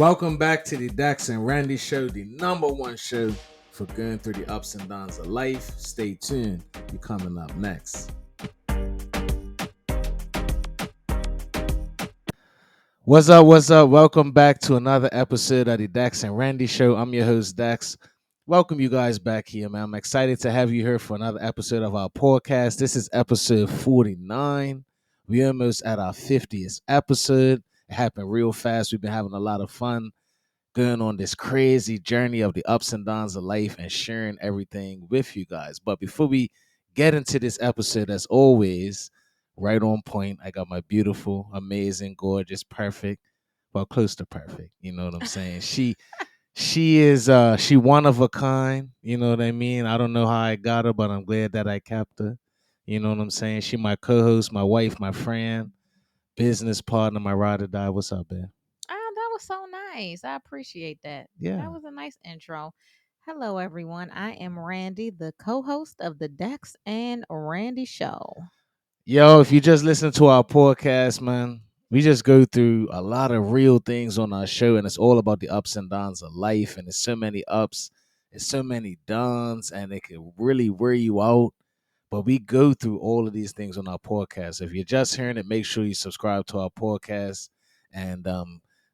Welcome back to the Dex and Randi Show, the number one show for going through the ups and downs of life. Stay tuned. You're coming up next. What's up? What's up? Welcome back to another episode of the Dex and Randi Show. I'm your host, Dex. Welcome you guys back here, man. I'm excited to have you here for another episode of our podcast. This is episode 49. We're almost at our 50th episode. It happened real fast. We've been having a lot of fun going on this crazy journey of the ups and downs of life and sharing everything with you guys. But before we get into this episode, as always, right on point, I got my beautiful, amazing, gorgeous, perfect, well, close to perfect. You know what I'm saying? She one of a kind. You know what I mean? I don't know how I got her, but I'm glad that I kept her. You know what I'm saying? She my co-host, my wife, my friend, business partner, my ride or die. What's up, man? That was so nice. I appreciate that. That Yeah. was a nice intro. Hello, everyone. I am Randy, the co host of the Dex and Randy Show. Yo, if you just listen to our podcast, man, we just go through a lot of real things on our show, and it's all about the ups and downs of life. And there's so many ups, there's so many downs, and it can really wear you out. But we go through all of these things on our podcast. If you're just hearing it, make sure you subscribe to our podcast and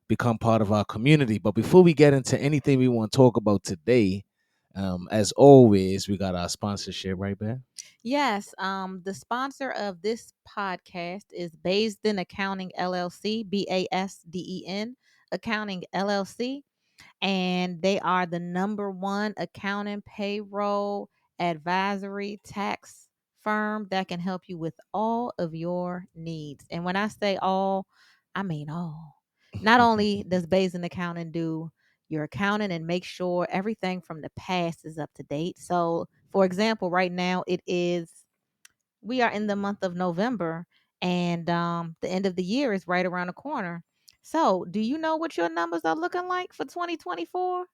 become part of our community. But before we get into anything we want to talk about today, as always, we got our sponsorship right there. Yes, the sponsor of this podcast is Basden Accounting LLC, BASDEN Accounting LLC. And they are the number one accounting, payroll, advisory, tax firm that can help you with all of your needs. And when I say all, I mean all. Not only does Basin Accounting do your accounting and make sure everything from the past is up to date. So, for example, right now we are in the month of November, and the end of the year is right around the corner. So, do you know what your numbers are looking like for 2024?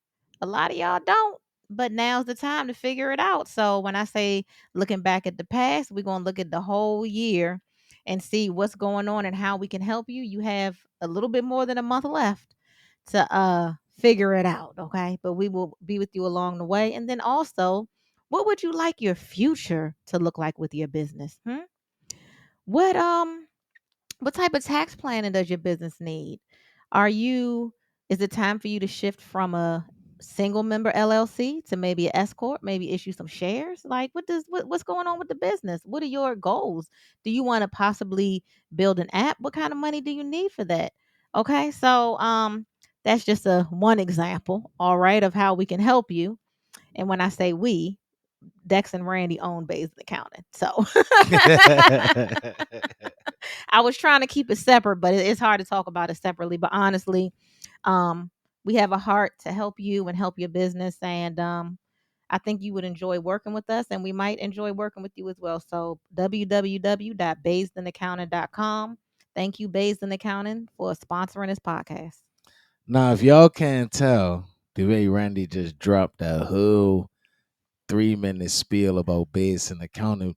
A lot of y'all don't, but now's the time to figure it out. So, when I say looking back at the past, we're going to look at the whole year and see what's going on and how we can help you. You have a little bit more than a month left to figure it out, okay? But we will be with you along the way. And then also, what would you like your future to look like with your business? What um what type of tax planning does your business need? Are you is it time for you to shift from a single member LLC to maybe an S corp, maybe issue some shares? Like what's going on with the business? What are your goals? Do you want to possibly build an app? What kind of money do you need for that? Okay? So that's just a one example, all right, of how we can help you. And when I say we, Dex and Randy own Based Accounting. So I was trying to keep it separate, but it's hard to talk about it separately. But honestly, um, we have a heart to help you and help your business. And I think you would enjoy working with us, and we might enjoy working with you as well. So www.basedandaccounting.com. Thank you, Based and Accounting, for sponsoring this podcast. Now, if y'all can't tell, the way Randy just dropped that whole 3 minute spiel about base and accounting,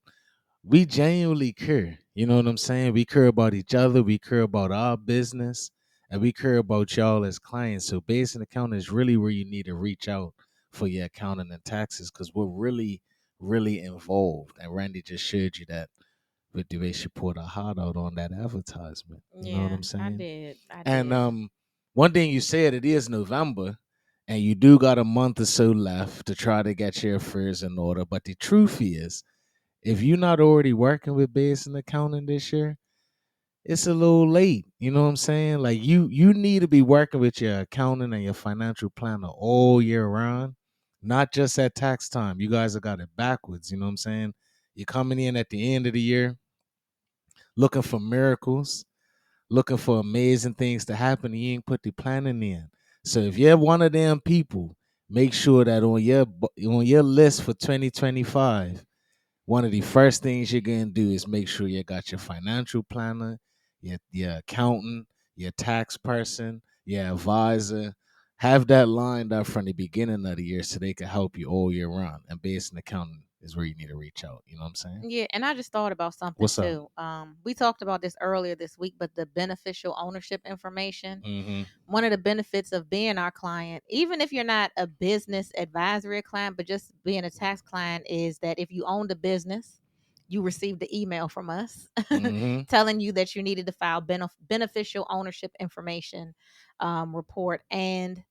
we genuinely care. You know what I'm saying? We care about each other, we care about our business, and we care about y'all as clients. So, base and accounting is really where you need to reach out for your accounting and taxes because we're really, really involved. And Randy just showed you that with the way she poured her heart out on that advertisement. You know what Yeah, I'm I saying? did. I And did. one thing you said, it is November, and you do got a month or so left to try to get your affairs in order. But the truth is, if you're not already working with business and accounting this year, it's a little late. You know what I'm saying? Like you need to be working with your accountant and your financial planner all year round, not just at tax time. You guys have got it backwards. You know what I'm saying? You're coming in at the end of the year looking for miracles, looking for amazing things to happen, and you ain't put the planning in. So if you're one of them people, make sure that on your list for 2025, one of the first things you're gonna do is make sure you got your financial planner, your accountant, your tax person, your advisor. Have that lined up from the beginning of the year so they can help you all year round. And based on accounting is where you need to reach out. You know what I'm saying? Yeah, and I just thought about something What's up? too. We talked about this earlier this week, but the beneficial ownership information. Mm-hmm. One of the benefits of being our client, even if you're not a business advisory client, but just being a tax client, is that if you owned a business, you received the email from us Mm-hmm. telling you that you needed to file beneficial ownership information report. And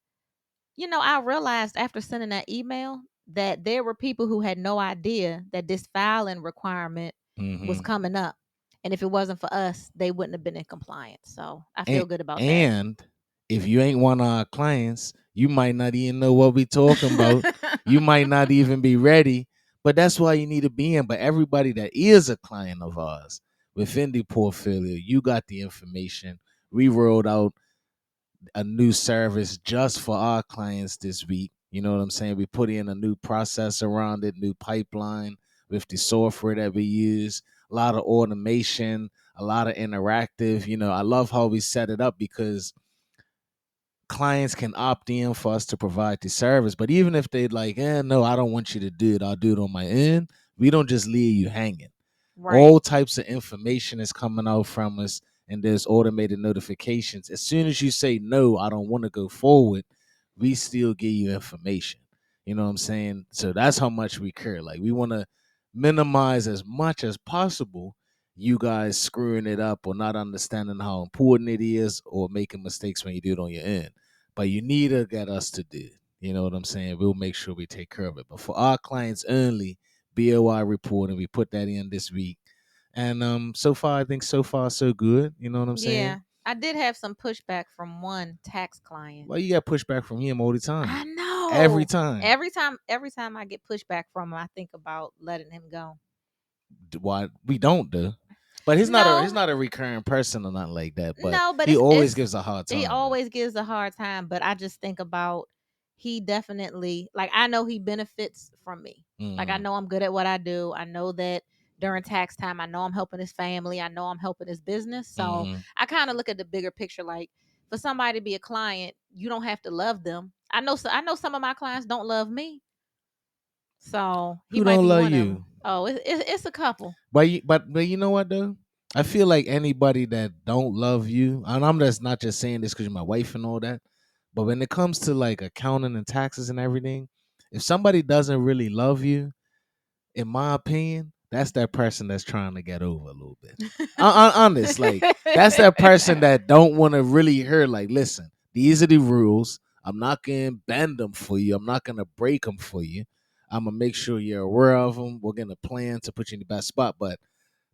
I realized after sending that email that there were people who had no idea that this filing requirement was Mm-hmm. coming up. And if it wasn't for us, they wouldn't have been in compliance. So I And, feel good about that. and if you ain't one of our clients, you might not even know what we talking about. You might not even be ready. But that's why you need to be in. But everybody that is a client of ours within the portfolio, you got the information. We rolled out a new service just for our clients this week. You know what I'm saying? We put in a new process around it, new pipeline with the software that we use, a lot of automation, a lot of interactive. I love how we set it up because clients can opt in for us to provide the service. But even if they'd like, no, I don't want you to do it, I'll do it on my end. We don't just leave you hanging. Right. All types of information is coming out from us, and there's automated notifications. As soon as you say no, I don't want to go forward, we still give you information. You know what I'm saying? So that's how much we care. Like, we want to minimize as much as possible you guys screwing it up or not understanding how important it is or making mistakes when you do it on your end. But you need to get us to do it. You know what I'm saying? We'll make sure we take care of it. But for our clients only, BOI report, and we put that in this week. And so far, I think so far so good. You know what I'm saying? Yeah. I did have some pushback from one tax client. Well, you got pushback from him all the time, I every know. time. Every time I get pushback from him, I think about letting him go. Why we don't do? But he's No, not a recurring person or nothing like that. But no, but he it's always it's gives a hard he time though. always gives a hard time, but I just think about he definitely, like, I know he benefits from me. Like, I Mm-hmm. know I'm good at what I do. I know that during tax time, I know I'm helping his family. I know I'm helping his business. So Mm-hmm. I kind of look at the bigger picture. Like, for somebody to be a client, you don't have to love them. I know some of my clients don't love me. So he Who might don't be love one of you? them. Oh, it's a couple. But you know what though? I feel like anybody that don't love you, and I'm just not just saying this because you're my wife and all that, but when it comes to like accounting and taxes and everything, if somebody doesn't really love you, in my opinion, that's that person that's trying to get over a little bit. Honest, like that's that person that don't want to really hear. Like, listen, these are the rules. I'm not gonna bend them for you. I'm not gonna break them for you. I'm gonna make sure you're aware of them. We're gonna plan to put you in the best spot. But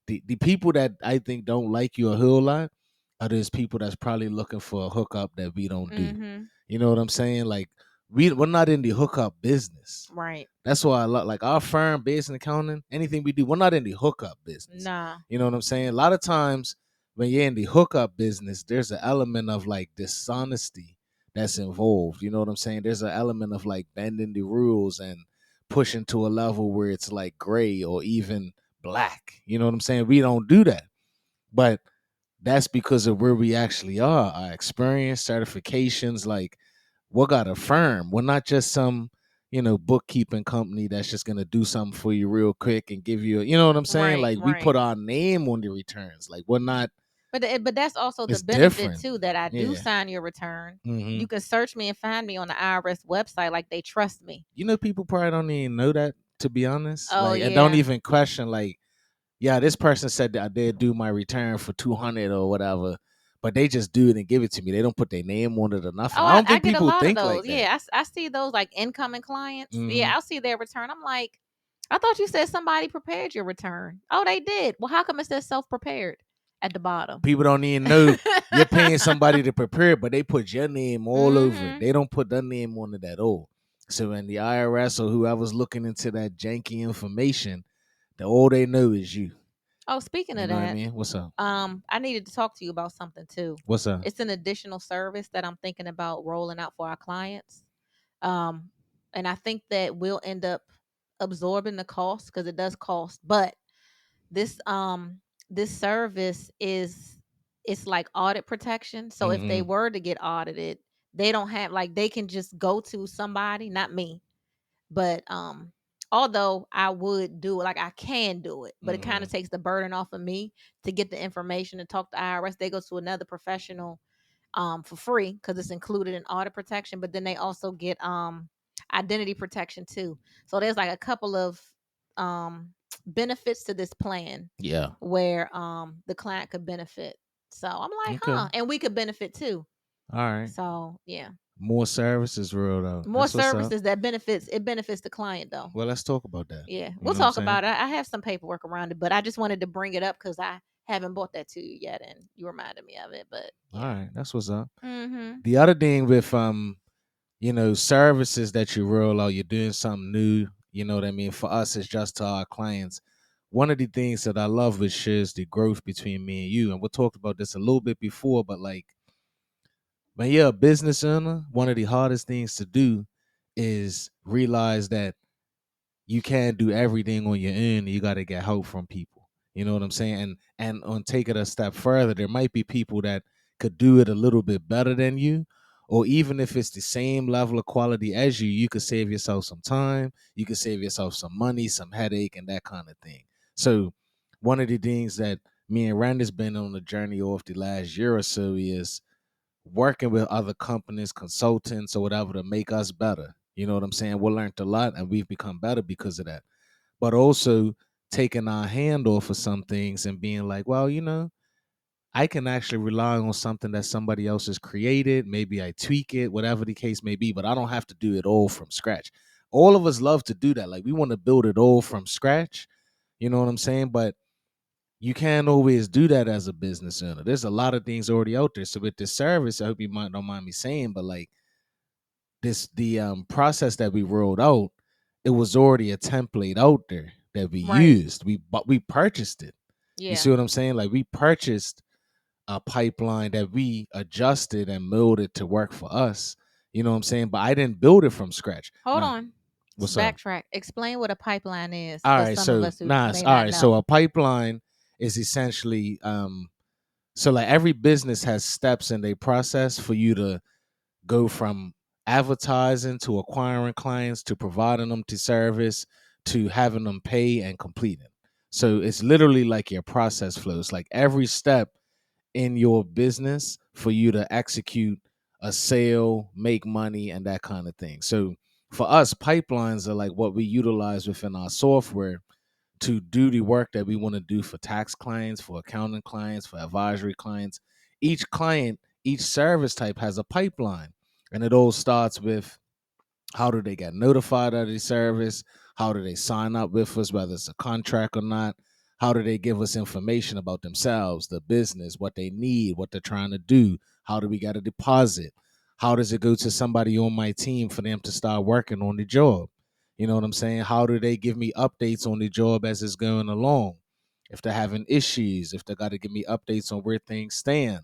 the people that I think don't like you a whole lot are those people that's probably looking for a hookup that we don't do. Mhm. You know what I'm saying? Like we're not in the hookup business. Right. That's why I love like our firm, Basden Accounting, anything we do, we're not in the hookup business. Nah. You know what I'm saying? A lot of times when you're in the hookup business, there's an element of like dishonesty that's involved. You know what I'm saying? There's an element of like bending the rules and pushing to a level where it's like gray or even black. You know what I'm saying? We don't do that. But that's because of where we actually are, our experience, certifications, like we got a firm. We're not just some, bookkeeping company that's just gonna do something for you real quick and give you, you know what I'm saying? Right. Like we Right. put our name on the returns. Like we're not. But that's also the It's benefit different. too, that I do Yeah. sign your return. hmm You can search me and find me on the IRS website, like they trust me. People probably don't even know that, to be honest. Oh Like, and don't yeah. even question. Like, yeah, this person said that I did do my return for 200 or whatever, but they just do it and give it to me. They don't put their name on it or nothing. Oh, I don't I think get a people lot of think those. like that. Yeah, I see those, like, incoming clients. hmm Yeah, I'll see their return. I'm like, I thought you said somebody prepared your return. Oh, they did. Well, how come it says self prepared at the bottom? People don't even know you're paying somebody to prepare it, but they put your name all over it. Mm-hmm. They don't put their name on it at all. So when the IRS or whoever's looking into that janky information, all they know is you. Oh, speaking You of know what I that, mean? What's up? I needed to talk to you about something too. What's up? It's an additional service that I'm thinking about rolling out for our clients. Um, and I think that we'll end up absorbing the cost because it does cost. But this this service is, it's like audit protection. So if they hmm were to get audited, they don't have, like, they can just go to somebody, not me, but Although I would do it, like I can do it, but it kind Mm-hmm. of takes the burden off of me to get the information and talk to IRS. They go to another professional for free because it's included in audit protection, but then they also get identity protection too. So there's like a couple of um benefits to this plan Yeah. where the client could benefit. So I'm like, Okay. and we could benefit too. All right. So yeah. More services, real though. More That's what's up. services that benefits the client though. Well, let's talk about that. Yeah. You We'll know what I'm talk saying? about it. I have some paperwork around it, but I just wanted to bring it up because I haven't bought that to you yet and you reminded me of it. But All yeah. right. That's what's up. Mm-hmm. The other thing with services that you roll out, you're doing something new. You know what I mean? For us, it's just to our clients. One of the things that I love which shares the growth between me and you, and we talked about this a little bit before, but like when you're a business owner, one of the hardest things to do is realize that you can't do everything on your own. You got to get help from people. You know what I'm saying? And on take it a step further, there might be people that could do it a little bit better than you, or even if it's the same level of quality as you could save yourself some time. You could save yourself some money, some headache, and that kind of thing. So, one of the things that me and Randy's been on the journey of the last year or so is working with other companies, consultants, or whatever to make us better. You know what I'm saying? We learned a lot and we've become better because of that. But also taking our hand off of some things and being like, well, I can actually rely on something that somebody else has created. Maybe I tweak it, whatever the case may be, but I don't have to do it all from scratch. All of us love to do that. Like we want to build it all from scratch. You know what I'm saying? But you can't always do that as a business owner. There's a lot of things already out there. So with this service, I hope you might don't mind me saying, but like the process that we rolled out, it was already a template out there that we Right. used. We purchased it. You Yeah. see what I'm saying? Like we purchased a pipeline that we adjusted and molded to work for us. You know what I'm saying? But I didn't build it from scratch. Hold Now, on. what's up? Backtrack. Explain what a pipeline is All for right, some of so us who nice. may All not right, so a know. pipeline is essentially so like every business has steps in their process for you to go from advertising to acquiring clients to providing them to service to having them pay and complete it. So it's literally like your process flows. Like every step in your business for you to execute a sale, make money, and that kind of thing. So for us, pipelines are like what we utilize within our software to do the work that we want to do for tax clients, for accounting clients, for advisory clients. Each client, each service type has a pipeline. And it all starts with how do they get notified of the service? How do they sign up with us, whether it's a contract or not? How do they give us information about themselves, the business, what they need, what they're trying to do? How do we get a deposit? How does it go to somebody on my team for them to start working on the job? You know what I'm saying? How do they give me updates on the job as it's going along? If they're having issues, if they got to give me updates on where things stand.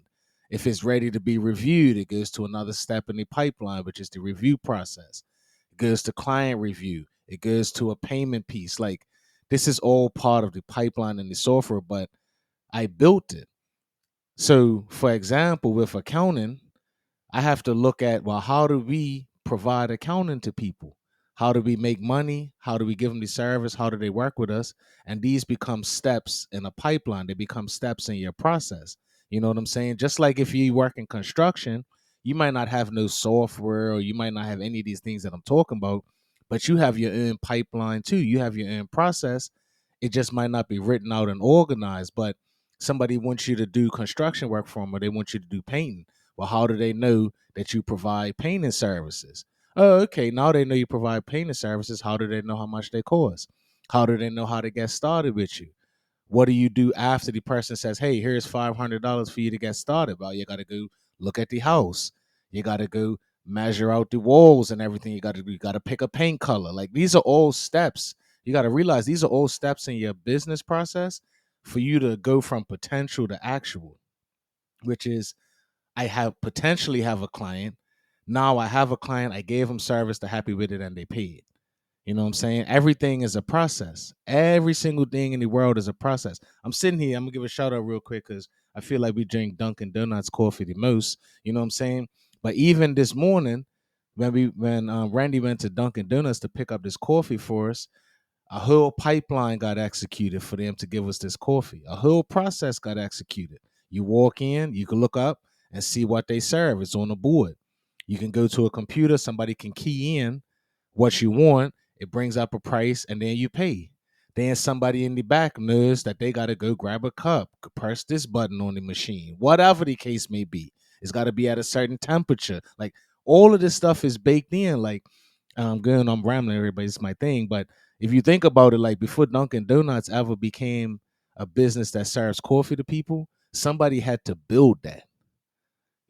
If it's ready to be reviewed, it goes to another step in the pipeline, which is the review process. It goes to client review. It goes to a payment piece. Like this is all part of the pipeline in the software, but I built it. So, for example, with accounting, I have to look at, well, how do we provide accounting to people? How do we make money? How do we give them the service? How do they work with us? And these become steps in a pipeline. They become steps in your process. You know what I'm saying? Just like if you work in construction, you might not have no software or you might not have any of these things that I'm talking about, but you have your own pipeline too. You have your own process. It just might not be written out and organized, but somebody wants you to do construction work for them or they want you to do painting. Well, how do they know that you provide painting services? Oh, okay. Now they know you provide painting services. How do they know how much they cost? How do they know how to get started with you? What do you do after the person says, "Hey, here's $500 for you to get started"? Well, you got to go look at the house. You got to go measure out the walls and everything. You got to pick a paint color. Like these are all steps. You got to realize these are all steps in your business process for you to go from potential to actual, which is I have potentially have a client. Now I have a client. I gave them service. They're happy with it, and they paid. You know what I'm saying? Everything is a process. Every single thing in the world is a process. I'm sitting here. I'm gonna give a shout out real quick because I feel like we drink Dunkin' Donuts coffee the most. You know what I'm saying? But even this morning, when Randy went to Dunkin' Donuts to pick up this coffee for us, A whole pipeline got executed for them to give us this coffee. A whole process got executed. You walk in, you can look up and see what they serve. It's on the board. You can go to a computer, somebody can key in what you want, it brings up a price, and then you pay. Then somebody in the back knows that they got to go grab a cup, press this button on the machine, whatever the case may be. It's got to be at a certain temperature. Like all of this stuff is baked in. Like going, I'm rambling, everybody's my thing, but if you think about it, like before Dunkin' Donuts ever became a business that serves coffee to people, somebody had to build that.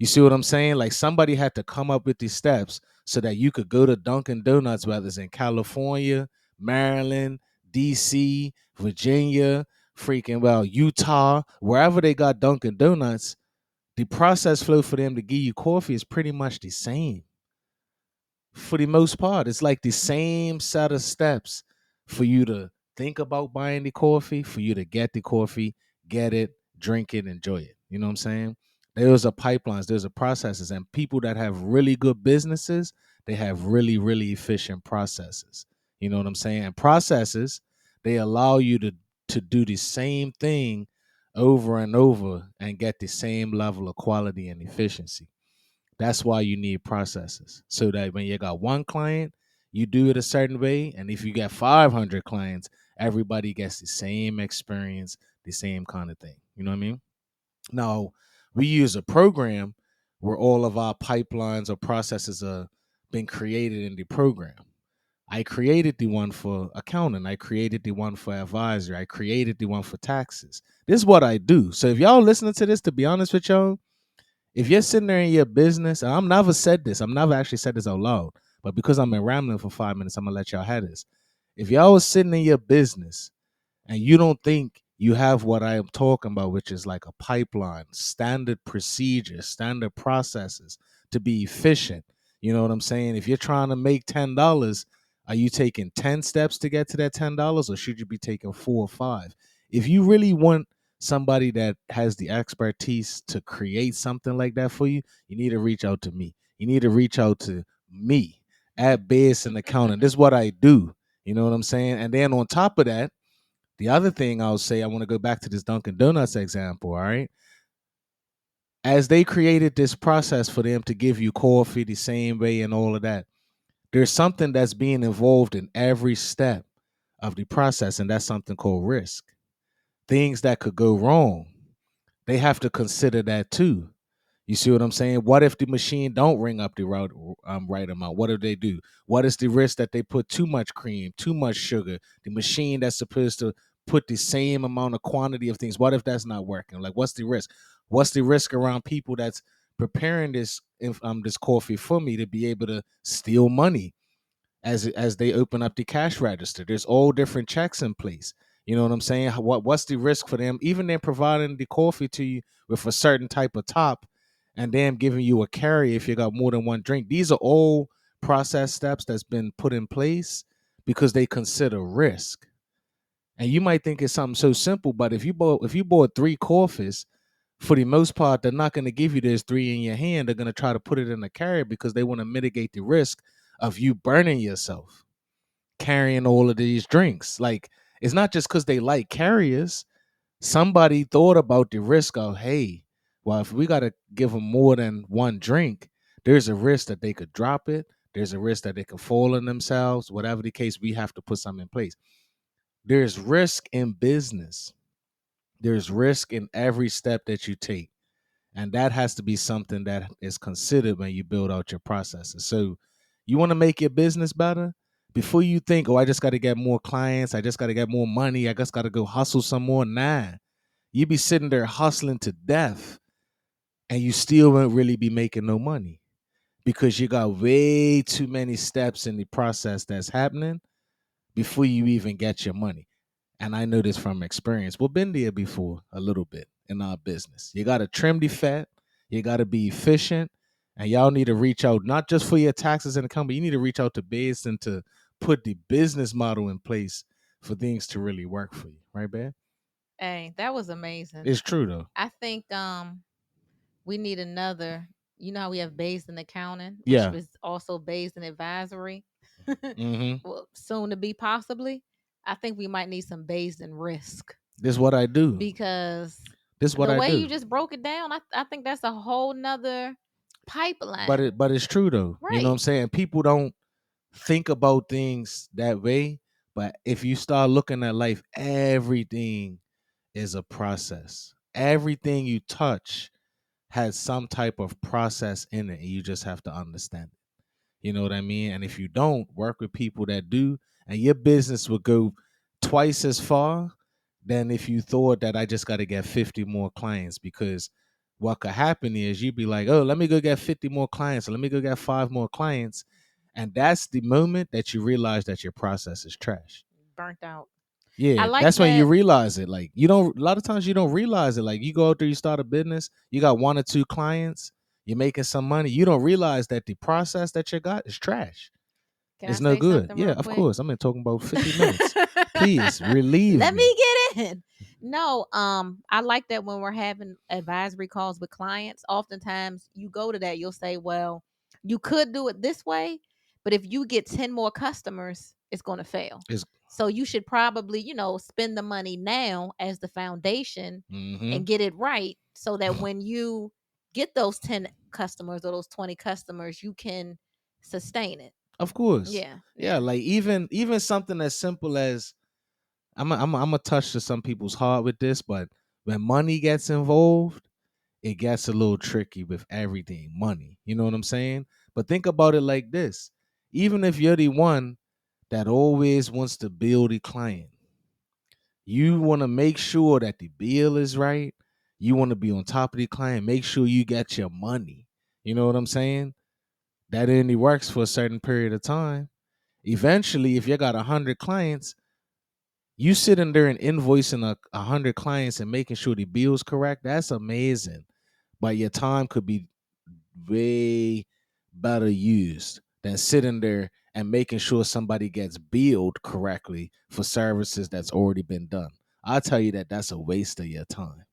You see what I'm saying? Like somebody had to come up with these steps so that you could go to Dunkin' Donuts, whether it's in California, Maryland, DC, Virginia, freaking well, Utah, wherever they got Dunkin' Donuts, the process flow for them to give you coffee is pretty much the same for the most part. It's like the same set of steps for you to think about buying the coffee, for you to get the coffee, get it, drink it, enjoy it. You know what I'm saying? There's a pipelines, there's a processes, and people that have really good businesses, they have really, really efficient processes. You know what I'm saying? And processes, they allow you to do the same thing over and over and get the same level of quality and efficiency. That's why you need processes. So that when you got one client, you do it a certain way. And if you get 500 clients, everybody gets the same experience, the same kind of thing. You know what I mean? Now, we use a program where all of our pipelines or processes are been created in the program. I created the one for accounting. I created the one for advisor. I created the one for taxes. This is what I do. So if y'all listening to this, to be honest with y'all, if you're sitting there in your business, and I'm never said this, I'm never actually said this out loud, but because I'm been rambling for 5 minutes, I'm gonna let y'all have this. If y'all was sitting in your business and you don't think you have what I am talking about, which is like a pipeline, standard procedures, standard processes to be efficient. You know what I'm saying? If you're trying to make $10, are you taking 10 steps to get to that $10, or should you be taking 4 or 5? If you really want somebody that has the expertise to create something like that for you, you need to reach out to me. You need to reach out to me at Basden Accounting. This is what I do. You know what I'm saying? And then on top of that, the other thing I'll say, I want to go back to this Dunkin' Donuts example, all right? As they created this process for them to give you coffee the same way and all of that, there's something that's being involved in every step of the process, and that's something called risk. Things that could go wrong. They have to consider that too. You see what I'm saying? What if the machine don't ring up the right amount? What do they do? What is the risk that they put too much cream, too much sugar? The machine that's supposed to put the same amount of quantity of things. What if that's not working? Like, what's the risk? What's the risk around people that's preparing this coffee for me to be able to steal money? As they open up the cash register. There's all different checks in place. You know what I'm saying? What's the risk for them? Even then providing the coffee to you with a certain type of top, and then giving you a carry if you got more than one drink. These are all process steps that's been put in place because they consider risk. And you might think it's something so simple, but if you bought 3 coffees, for the most part, they're not going to give you this 3 in your hand. They're going to try to put it in a carrier because they want to mitigate the risk of you burning yourself carrying all of these drinks. Like, it's not just because they like carriers. Somebody thought about the risk of, hey, well, if we got to give them more than one drink, there's a risk that they could drop it. There's a risk that they could fall on themselves. Whatever the case, we have to put something in place. There's risk in business. There's risk in every step that you take. And that has to be something that is considered when you build out your processes. So you want to make your business better? Before you think, oh, I just got to get more clients, I just got to get more money, I just got to go hustle some more. Nah, you be sitting there hustling to death and you still won't really be making no money because you got way too many steps in the process that's happening before you even get your money. And I know this from experience. We've been there before a little bit in our business. You got to trim the fat. You got to be efficient. And y'all need to reach out, not just for your taxes and income, but you need to reach out to Basden to put the business model in place for things to really work for you. Right, Bear? Hey, that was amazing. It's true, though. I think we need another. You know how we have based in accounting, which Yeah. was also based in advisory. Mm-hmm. Well, soon to be possibly. I think we might need some Basden risk This is what I do. because This is what the I way you do. just broke it down, I think that's a whole nother But pipeline. it's true though. You know what I'm Right. saying? People don't think about things that way. But if you start looking at life, everything is a process. Everything you touch has some type of process in it, and you just have to understand it. You know what I mean? And if you don't work with people that do, and your business will go twice as far than if you thought that I just got to get 50 more clients. Because what could happen is you'd be like, oh, let me go get 50 more clients, or let me go get 5 more clients. And that's the moment that you realize that your process is trash. Burnt out. I Yeah, like that's when you that. realize it. Like you don't. A lot of times you don't realize it. Like you go out there, you start a business, you got 1 or 2 clients, you're making some money. You don't realize that the process that you got is trash. Can I It's no say good. something Yeah, real of quick? course. I'm been talking about 50 minutes. Please relieve Let me. me get in. No, I like that when we're having advisory calls with clients, oftentimes you go to that, you'll say, well, you could do it this way, but if you get 10 more customers, it's going to fail. It's So you should probably, spend the money now as the foundation mm-hmm. and get it right so that when you get those 10 customers or those 20 customers, you can sustain it. Of course. Yeah. Yeah, Yeah. like even something as simple as I'm a touch to some people's heart with this, but when money gets involved, it gets a little tricky with everything. Money. You know what I'm saying? But think about it like this. Even if you're the one that always wants to build a client, you want to make sure that the bill is right. You want to be on top of the client. Make sure you get your money. You know what I'm saying? That only works for a certain period of time. Eventually, if you got 100 clients, you sitting there and invoicing 100 clients and making sure the bill's correct. That's amazing. But your time could be way better used than sitting there and making sure somebody gets billed correctly for services that's already been done. I'll tell you that that's a waste of your time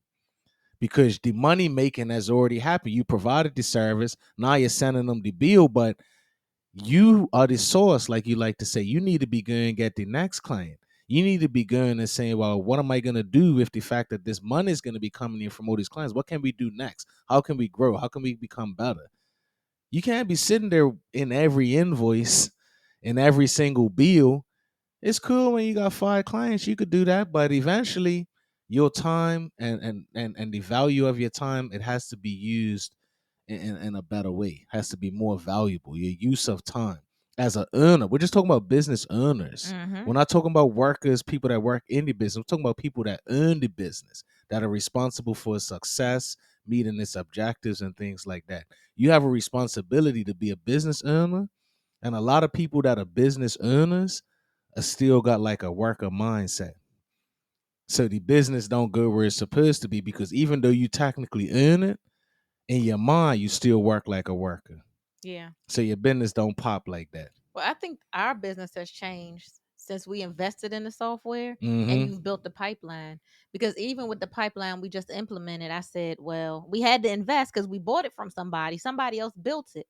because the money making has already happened. You provided the service, now you're sending them the bill, but you are the source, like you like to say. You need to be going and get the next client. You need to be going and saying, well, what am I going to do with the fact that this money is going to be coming in from all these clients? What can we do next? How can we grow? How can we become better? You can't be sitting there in every invoice, in every single bill. It's cool when you got 5 clients, you could do that, but eventually your time and the value of your time, it has to be used in a better way. Has to be more valuable. Your use of time as an earner. We're just talking about business earners. Mm-hmm. We're not talking about workers, people that work in the business. We're talking about people that earn the business, that are responsible for its success, meeting its objectives and things like that. You have a responsibility to be a business earner, and a lot of people that are business earners are still got like a worker mindset. So the business don't go where it's supposed to be because even though you technically earn it, in your mind you still work like a worker. Yeah. So your business don't pop like that. Well, I think our business has changed since we invested in the software and Mm-hmm. you've built the pipeline. Because even with the pipeline we just implemented, I said, well, we had to invest because we bought it from somebody. Somebody else built it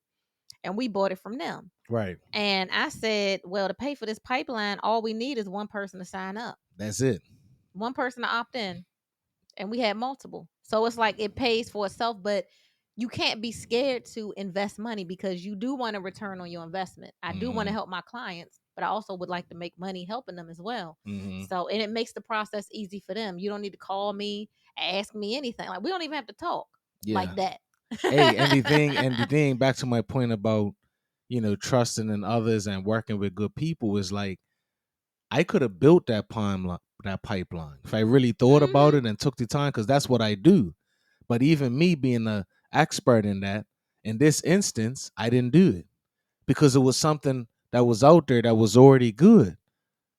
and we bought it from them. Right. And I said, well, to pay for this pipeline, all we need is one person to sign up, That's it. one person to opt in. And we had multiple. So it's like it pays for itself, but you can't be scared to invest money because you do want a return on your investment. I do want to Mm-hmm. help my clients, but I also would like to make money helping them as well. Mm-hmm. So, and it makes the process easy for them. You don't need to call me, ask me anything. Like we don't even have to talk Yeah. like that. Hey, and the thing back to my point about, trusting in others and working with good people is like I could have built that pipeline if I really thought about Mhm. it and took the time, because that's what I do. But even me being an expert in that, in this instance, I didn't do it because it was something that was out there that was already good.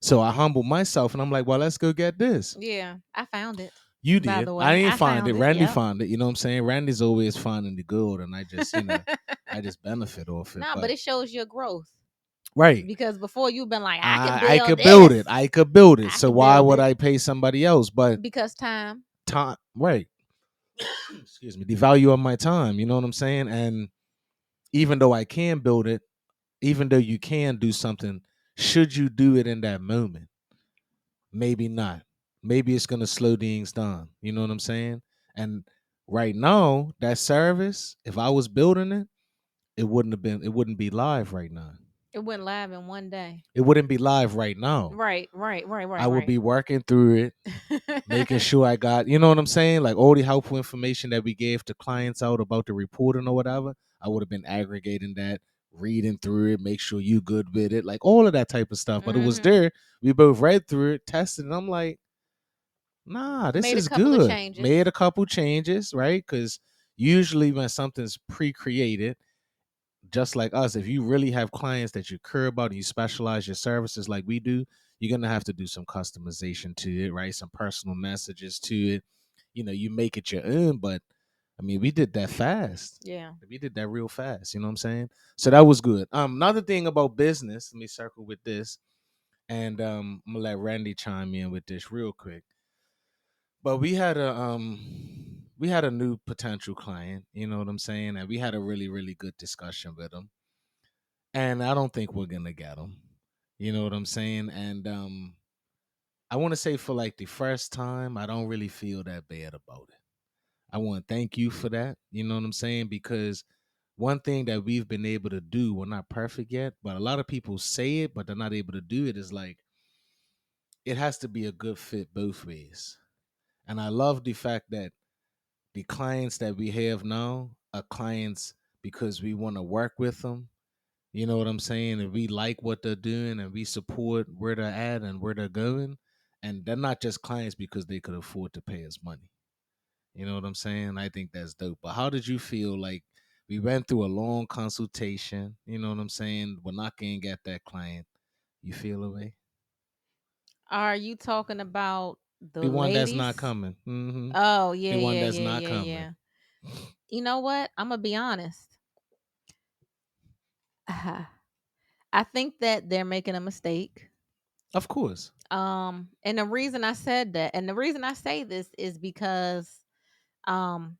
So I humbled myself and I'm like, well, let's go get this. Yeah, I found it. You By did. the I way, didn't I find it. found it. Randy Yep. found it. You know what I'm saying? Randy's always finding the gold, and I just, I just benefit off it. Nah, but But it shows your growth right, because before you've been like, I can I build could build it. this, I could build it. I So can why build would it I pay somebody else? But because time. time, right? Excuse me. The value of my time. You know what I'm saying? And even though I can build it, even though you can do something, should you do it in that moment? maybe not. Maybe it's gonna slow things down. You know what I'm saying? And right now, that service, if I was building it, it wouldn't be live right now. It went live in one day. It wouldn't be live right now. Right, right, right, I right, would right. be working through it, making sure I got, you know what I'm saying? Like all the helpful information that we gave to clients out about the reporting or whatever, I would have been aggregating that, reading through it, make sure you good with it, like all of that type of stuff. But it was Mhm. there. We both read through it, tested, and I'm like, nah, this Made a is couple of good. changes. Made a couple changes, right? Because usually when something's pre-created, just like us, if you really have clients that you care about and you specialize your services like we do, you're gonna have to do some customization to it, right? Some personal messages to it. You make it your own, but I mean, we did that fast. Yeah. We did that real fast. You know what I'm saying? So that was good. Another thing about business, let me circle with this, and I'm gonna let Randy chime in with this real quick. But we had a new potential client, you know what I'm saying? And we had a really, really good discussion with him, and I don't think we're gonna get him. You know what I'm saying? And I want to say for like the first time, I don't really feel that bad about it. I want to thank you for that. You know what I'm saying? Because one thing that we've been able to do, we're not perfect yet, but a lot of people say it, but they're not able to do it. Is like it has to be a good fit both ways. And I love the fact that the clients that we have now are clients because we want to work with them. You know what I'm saying? And we like what they're doing and we support where they're at and where they're going. And they're not just clients because they could afford to pay us money. You know what I'm saying? I think that's dope. But how did you feel like we went through a long consultation? You know what I'm saying? We're not going to get that client. You feel away? Are you talking about The the one that's not ladies? coming. Oh, The yeah, one yeah, that's yeah, not yeah, coming. yeah. You know what? I'm gonna be honest. I think that they're making a mistake. Of course. And the reason I said that, and the reason I say this is because um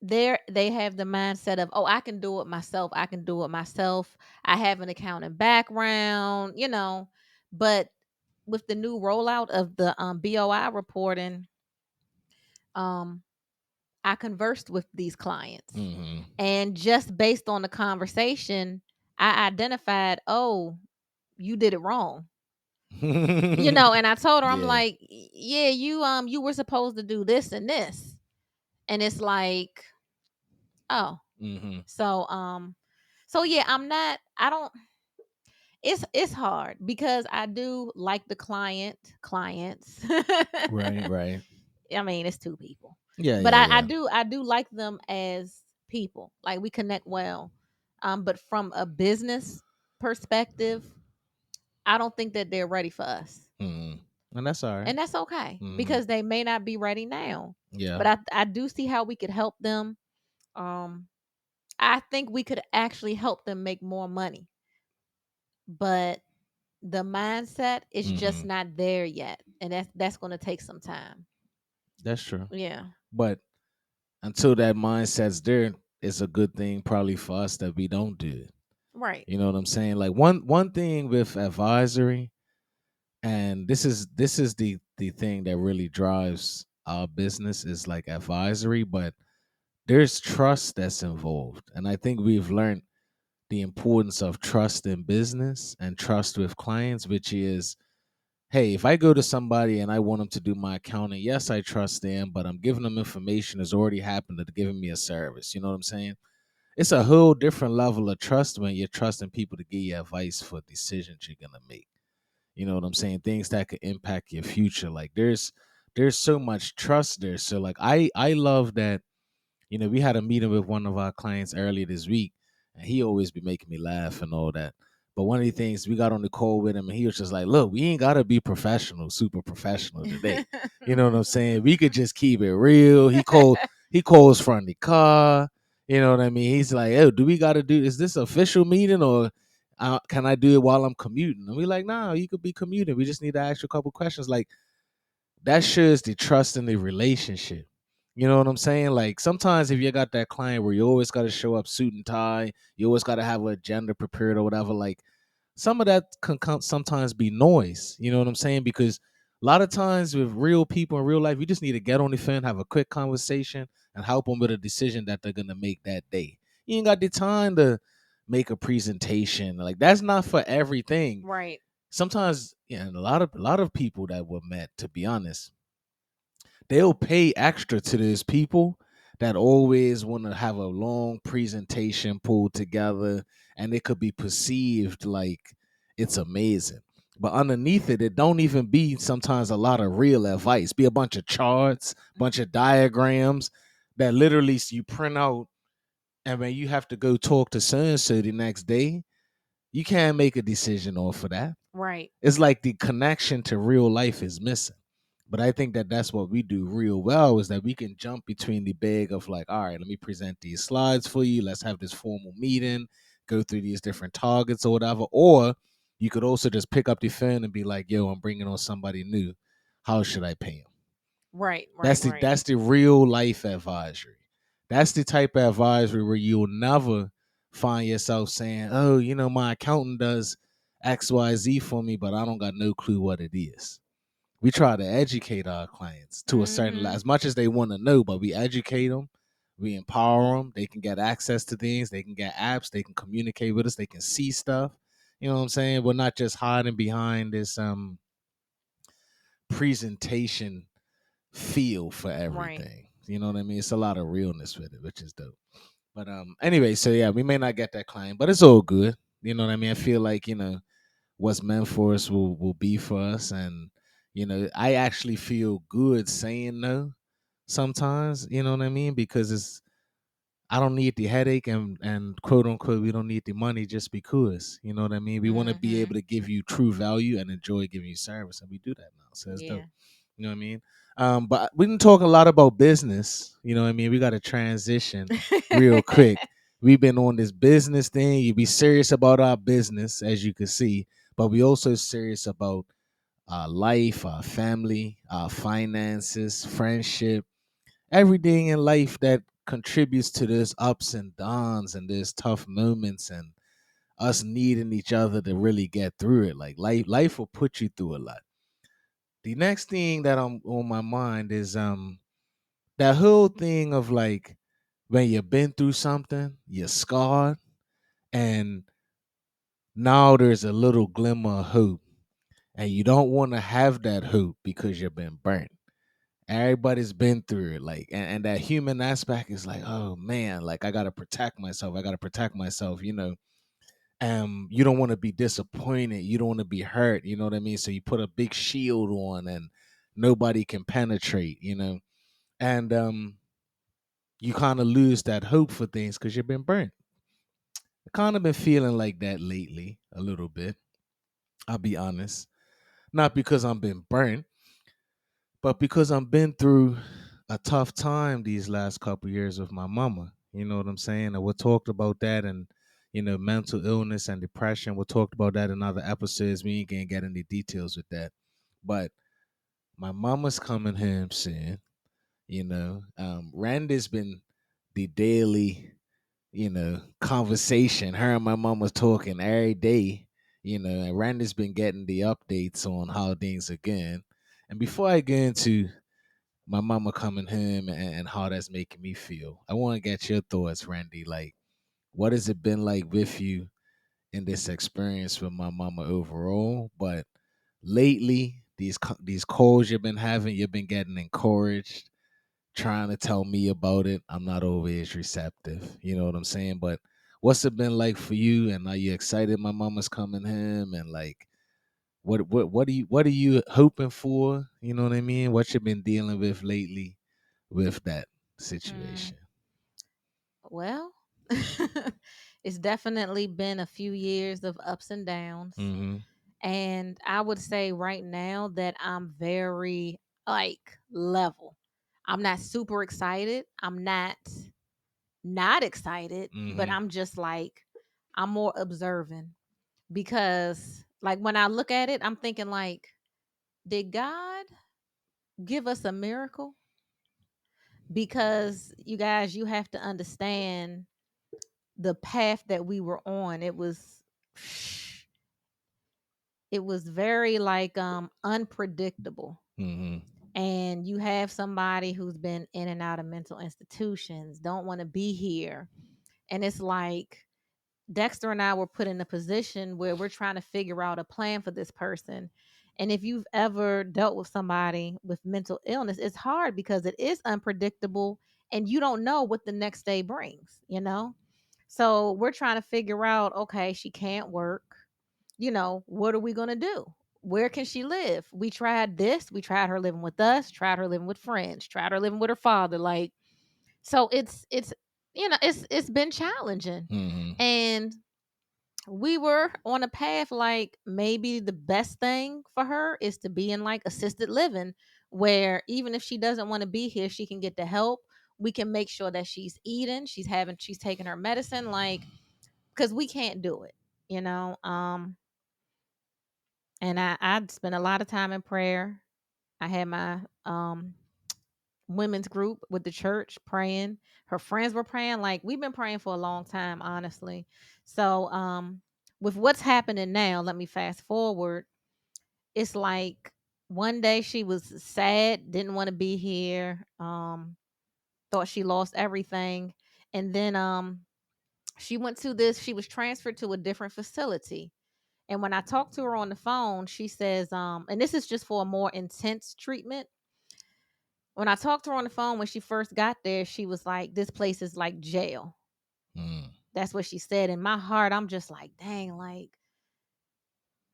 they have the mindset of, oh, I can do it myself. I can do it myself. I have an accounting background, but with the new rollout of the BOI reporting, um I conversed with these clients, Hmm. and just based on the conversation, I identified, oh, you did it wrong. And I told her, I'm Yeah. like, yeah, you were supposed to do this and this. And it's like, oh. Hmm. So yeah, I don't it's hard because I do like the clients. Right, right. I mean, it's two people. Yeah, But yeah, I yeah. do I do like them as people. Like, we connect well. But from a business perspective, I don't think that they're ready for us. Hmm. And that's all right. And that's okay Hmm. because they may not be ready now. Yeah. But I do see how we could help them. Um I think we could actually help them make more money. But the mindset is just Hmm. not there yet. And that's going to take some time. That's true. Yeah. But until that mindset's there, it's a good thing probably for us that we don't do it. Right. You know what I'm saying? Like one thing with advisory, and this is the thing that really drives our business is like advisory, but there's trust that's involved. And I think we've learned the importance of trust in business and trust with clients, which is, hey, if I go to somebody and I want them to do my accounting, yes, I trust them, but I'm giving them information that's already happened to giving me a service. You know what I'm saying? It's a whole different level of trust when you're trusting people to give you advice for decisions you're gonna make. You know what I'm saying? Things that could impact your future. Like there's so much trust there. So like I love that. We had a meeting with one of our clients earlier this week, and he always be making me laugh and all that. But one of the things we got on the call with him, and he was just like, "Look, we ain't gotta be professional, super professional today. You know what I'm saying? We could just keep it real." He calls from the car. You know what I mean? He's like, "Oh, do we gotta do? Is this official meeting or?" Can I do it while I'm commuting? And we like, nah, you could be commuting. We just need to ask you a couple questions. Like, that shows the trust in the relationship. You know what I'm saying? Like sometimes if you got that client where you always got to show up suit and tie, you always got to have an agenda prepared or whatever. Like some of that can sometimes be noise. You know what I'm saying? Because a lot of times with real people in real life, you just need to get on the phone, have a quick conversation, and help them with a decision that they're gonna make that day. You ain't got the time to make a presentation. Like that's not for everything. Right. Sometimes, yeah, and a lot of people that were met, to be honest, they'll pay extra to these people that always want to have a long presentation pulled together, and it could be perceived like it's amazing, but underneath it, it don't even be sometimes a lot of real advice. Be a bunch of charts, bunch of diagrams that literally you print out, and when you have to go talk to so and so the next day, you can't make a decision off of that. Right. It's like the connection to real life is missing. But I think that that's what we do real well, is that we can jump between the bag of like, all right, let me present these slides for you. Let's have this formal meeting, go through these different targets or whatever. Or you could also just pick up the phone and be like, yo, I'm bringing on somebody new. How should I pay him? Right. That's Right. the Right. that's the real life advisory. That's the type of advisory where you'll never find yourself saying, "Oh, my accountant does XYZ for me, but I don't got no clue what it is." We try to educate our clients to a certain Mm-hmm. as much as they want to know, but we educate them, we empower them. They can get access to things, they can get apps, they can communicate with us, they can see stuff. You know what I'm saying? We're not just hiding behind this presentation feel for Right. everything. You know what I mean? It's a lot of realness with it, which is dope. But anyway, so yeah, we may not get that client, but it's all good. You know what I mean? I feel like, what's meant for us will be for us. And, I actually feel good saying no sometimes, you know what I mean? Because I don't need the headache, and quote unquote, we don't need the money just because. You know what I mean? We want to be Mm-hmm. able to give you true value and enjoy giving you service, and we do that now. So it's dope. Yeah. You know what I mean? But we didn't talk a lot about business. You know what I mean? We got to transition real quick. We've been on this business thing. You be serious about our business, as you can see, but we also serious about our life, our family, our finances, friendship, everything in life that contributes to this ups and downs and this tough moments and us needing each other to really get through it. Like life will put you through a lot. The next thing that I'm on my mind is that whole thing of like when you've been through something, you're scarred, and now there's a little glimmer of hope, and you don't want to have that hope because you've been burnt. Everybody's been through it, like, and that human aspect is like, oh man, like I gotta protect myself. I gotta protect myself. You don't want to be disappointed. You don't want to be hurt. You know what I mean? So you put a big shield on, and nobody can penetrate. And you kind of lose that hope for things because you've been burnt. I kind of been feeling like that lately, a little bit. I'll be honest. Not because I'm been burnt, but because I'm been through a tough time these last couple years with my mama. You know what I'm saying? And we talked about that, and mental illness and depression. We talked about that in other episodes. We ain't gonna get any details with that. But my mama's coming home soon. Randy's been the daily, conversation. Her and my mom was talking every day, and Randy's been getting the updates on how things are going. And before I get into my mama coming home and how that's making me feel, I want to get your thoughts, Randy. Like, what has it been like with you in this experience with my mama overall? But lately, these calls you've been having, you've been getting encouraged, trying to tell me about it. I'm not always receptive. You know what I'm saying? But what's it been like for you? And are you excited my mama's coming home? And like, what are you hoping for? You know what I mean? What you been dealing with lately with that Mm, situation? well, it's definitely been a few years of ups and downs. Mm-hmm. And I would say right now that I'm very like level. I'm not super excited. I'm not excited, but Mm-hmm. I'm just like I'm more observing because like when I look at it, I'm thinking like, did God give us a miracle? Because you guys, you have to understand the path that we were on. It was it was very like unpredictable. Mm-hmm. And you have somebody who's been in and out of mental institutions, don't want to be here. And it's like Dexter and I were put in a position where we're trying to figure out a plan for this person. And if you've ever dealt with somebody with mental illness, it's hard because it is unpredictable and you don't know what the next day brings, you know? So we're trying to figure out, okay, she can't work. What are we going to do? Where can she live? We tried this. We tried her living with us, tried her living with friends, tried her living with her father. Like, so it's been challenging. Mm-hmm. And we were on a path like maybe the best thing for her is to be in like assisted living, where even if she doesn't want to be here, she can get the help. We can make sure that she's eating, she's taking her medicine, like, because we can't do it, you know. And I'd spent a lot of time in prayer. I had my women's group with the church praying. Her friends were praying. Like, we've been praying for a long time, honestly. So with what's happening now, let me fast forward. It's like one day she was sad, didn't want to be here, thought she lost everything. And then she was transferred to a different facility. And when I talked to her on the phone, she says, and this is just for a more intense treatment. When I talked to her on the phone when she first got there, she was like, "This place is like jail." Mm. That's what she said. In my heart, I'm just like, dang. Like,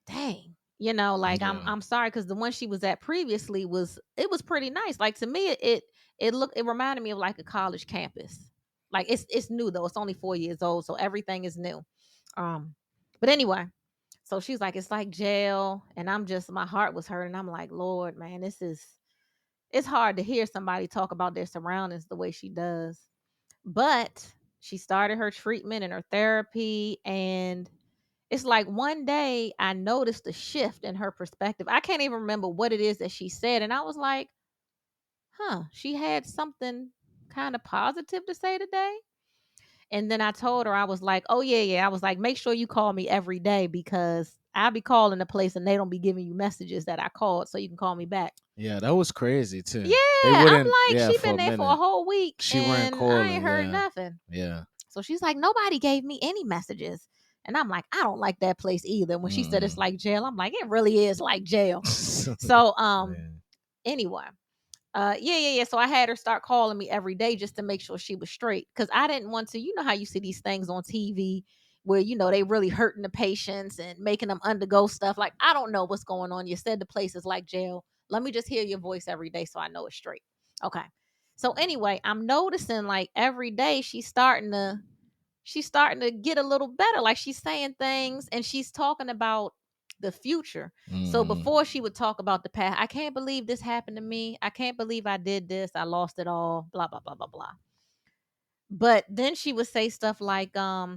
I'm Yeah. I'm sorry, because the one she was at previously was pretty nice. Like, to me, it reminded me of like a college campus. Like, it's new though. It's only 4 years old, so everything is new. Um, but anyway, so she's like, it's like jail, and my heart was hurting. I'm like, Lord, man, it's hard to hear somebody talk about their surroundings the way she does. But she started her treatment and her therapy, and it's like one day I noticed a shift in her perspective. I can't even remember what it is that she said, and I was like, "Huh, she had something kind of positive to say today." And then I told her, I was like, "Oh yeah, yeah." I was like, "Make sure you call me every day because I'll be calling the place and they don't be giving you messages that I called, so you can call me back." Yeah, that was crazy too. They Yeah, I'm wouldn't. like, Yeah, she for been a there for a minute, whole week she weren't and I ain't calling. heard Yeah, nothing. yeah. So she's like, nobody gave me any messages. And I'm like, I don't like that place either. When she said it's Mm-mm. like jail, I'm like, it really is like jail. So Man. anyway, yeah. So I had her start calling me every day just to make sure she was straight. Cause I didn't want to, you know how you see these things on TV where, they really hurting the patients and making them undergo stuff. Like, I don't know what's going on. You said the place is like jail. Let me just hear your voice every day so I know it's straight. Okay. So anyway, I'm noticing like every day she's starting to get a little better. Like, she's saying things and she's talking about the future. So Mm-hmm. before she would talk about the past, I can't believe this happened to me. I can't believe I did this. I lost it all. Blah blah blah blah blah. But then she would say stuff like, I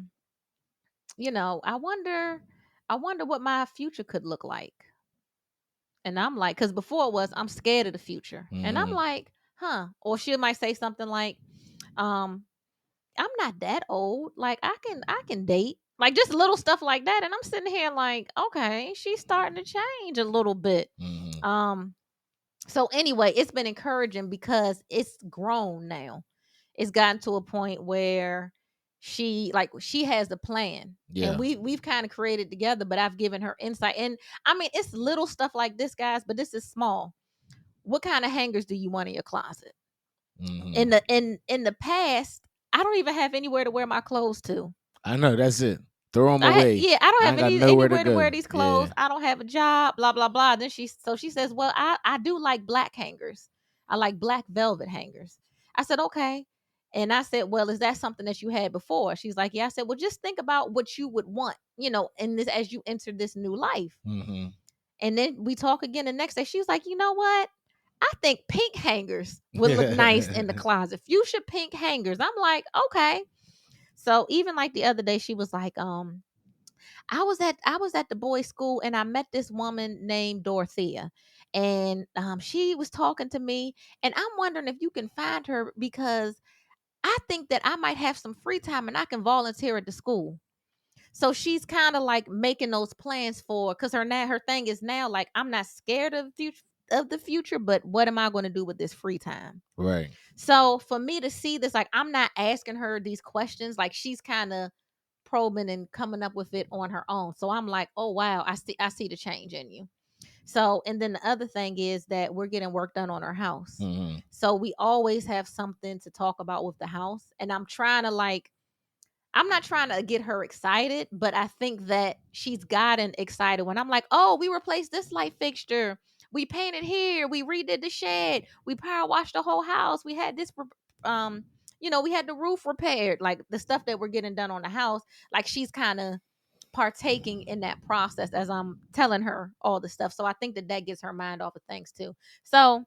wonder what my future could look like. And I'm like, because before it was, I'm scared of the future. And I'm Mm-hmm. like, huh. Or she might say something like, um, I'm not that old. Like, I can date. Like, just little stuff like that. And I'm sitting here like, okay, she's starting to change a little bit. Mm-hmm. Um, so anyway, it's been encouraging because it's grown now. It's gotten to a point where she has a plan. And Yeah. we've kind of created together, but I've given her insight. And I mean, it's little stuff like this, guys, but this is small. What kind of hangers do you want in your closet? Mm-hmm. In the past, I don't even have anywhere to wear my clothes to. I know. That's it. Throw them away. Yeah, I don't I have ain't got nowhere to anywhere to wear go. these clothes. Yeah. I don't have a job, blah blah blah. Then she says, "Well, I do like black hangers. I like black velvet hangers." I said, "Okay." And I said, "Well, is that something that you had before?" She's like, "Yeah." I said, "Well, just think about what you would want, in this as you enter this new life." Mm-hmm. And then we talk again the next day. She was like, "You know what? I think pink hangers would look nice in the closet. Fuchsia pink hangers." I'm like, "Okay." So even like the other day, she was like, I was at the boys' school and I met this woman named Dorothea, and she was talking to me, and I'm wondering if you can find her because I think that I might have some free time and I can volunteer at the school. So she's kind of like making those plans for, because her thing is now like, I'm not scared of the future, but what am I going to do with this free time? Right. So for me to see this, like, I'm not asking her these questions, like she's kind of probing and coming up with it on her own. So I'm like, oh wow, I see the change in you. So, and then the other thing is that we're getting work done on our house. Mm-hmm. So we always have something to talk about with the house. And I'm not trying to get her excited, but I think that she's gotten excited when I'm like, oh, we replaced this light fixture. We painted here. We redid the shed. We power washed the whole house. We had this, um, we had the roof repaired. Like the stuff that we're getting done on the house. Like she's kind of partaking in that process as I'm telling her all the stuff. So I think that gets her mind off of things too. So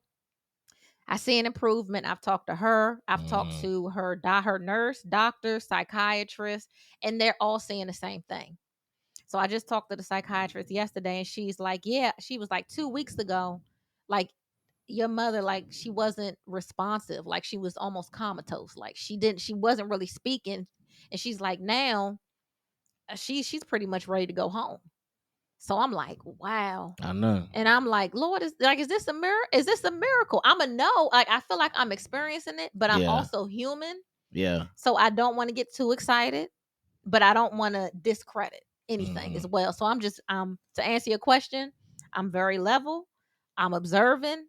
I see an improvement. I've talked to her. I've talked Mm-hmm. to her nurse, doctor, psychiatrist, and they're all saying the same thing. So I just talked to the psychiatrist yesterday, and she's like, "Yeah," she was like, 2 weeks ago, like your mother, like she wasn't responsive, like she was almost comatose, like she wasn't really speaking, and she's like, now she's pretty much ready to go home. So I'm like, wow. I know. And I'm like, Lord, is this a miracle? Is this a miracle? I'm a no. Like I feel like I'm experiencing it, but I'm Yeah. also human. Yeah. So I don't want to get too excited, but I don't want to discredit anything Mm-hmm. as well. So I'm just to answer your question, I'm very level. I'm observing.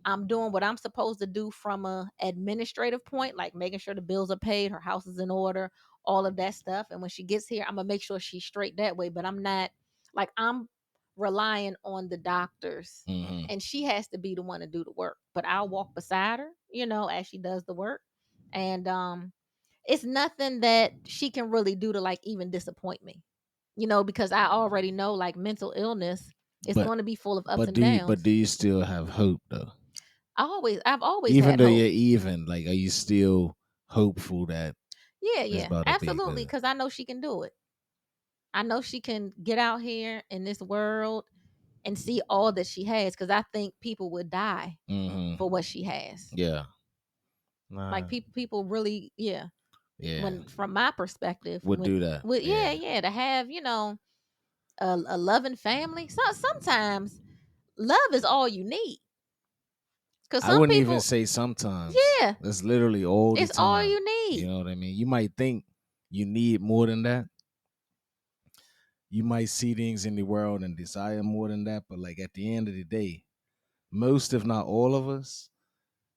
I'm doing what I'm supposed to do from a administrative point, like making sure the bills are paid, her house is in order, all of that stuff. And when she gets here, I'm gonna make sure she's straight that way. But I'm not like I'm relying on the doctors, Mm-hmm. and she has to be the one to do the work. But I'll walk beside her, as she does the work. And it's nothing that she can really do to like even disappoint me, because I already know like mental illness is But going to be full of ups but and do you but downs. do you still have hope though? I've always Even had though you're hope. even, like, are you still hopeful that Yeah, it's yeah, about to be absolutely. good? Because I know she can do it. I know she can get out here in this world and see all that she has. Because I think people would die Mm-hmm. for what she has. Yeah. Like Nah. people really, yeah. Yeah. When from my perspective, Would do that. yeah, Yeah. yeah, to have a loving family. So sometimes love is all you need. Because I some wouldn't even people, say sometimes. yeah, It's literally all the it's all time. you You need. know what I mean? You might think you need more than that. You might see things in the world and desire more than that, but like at the end of the day, most if not all of us,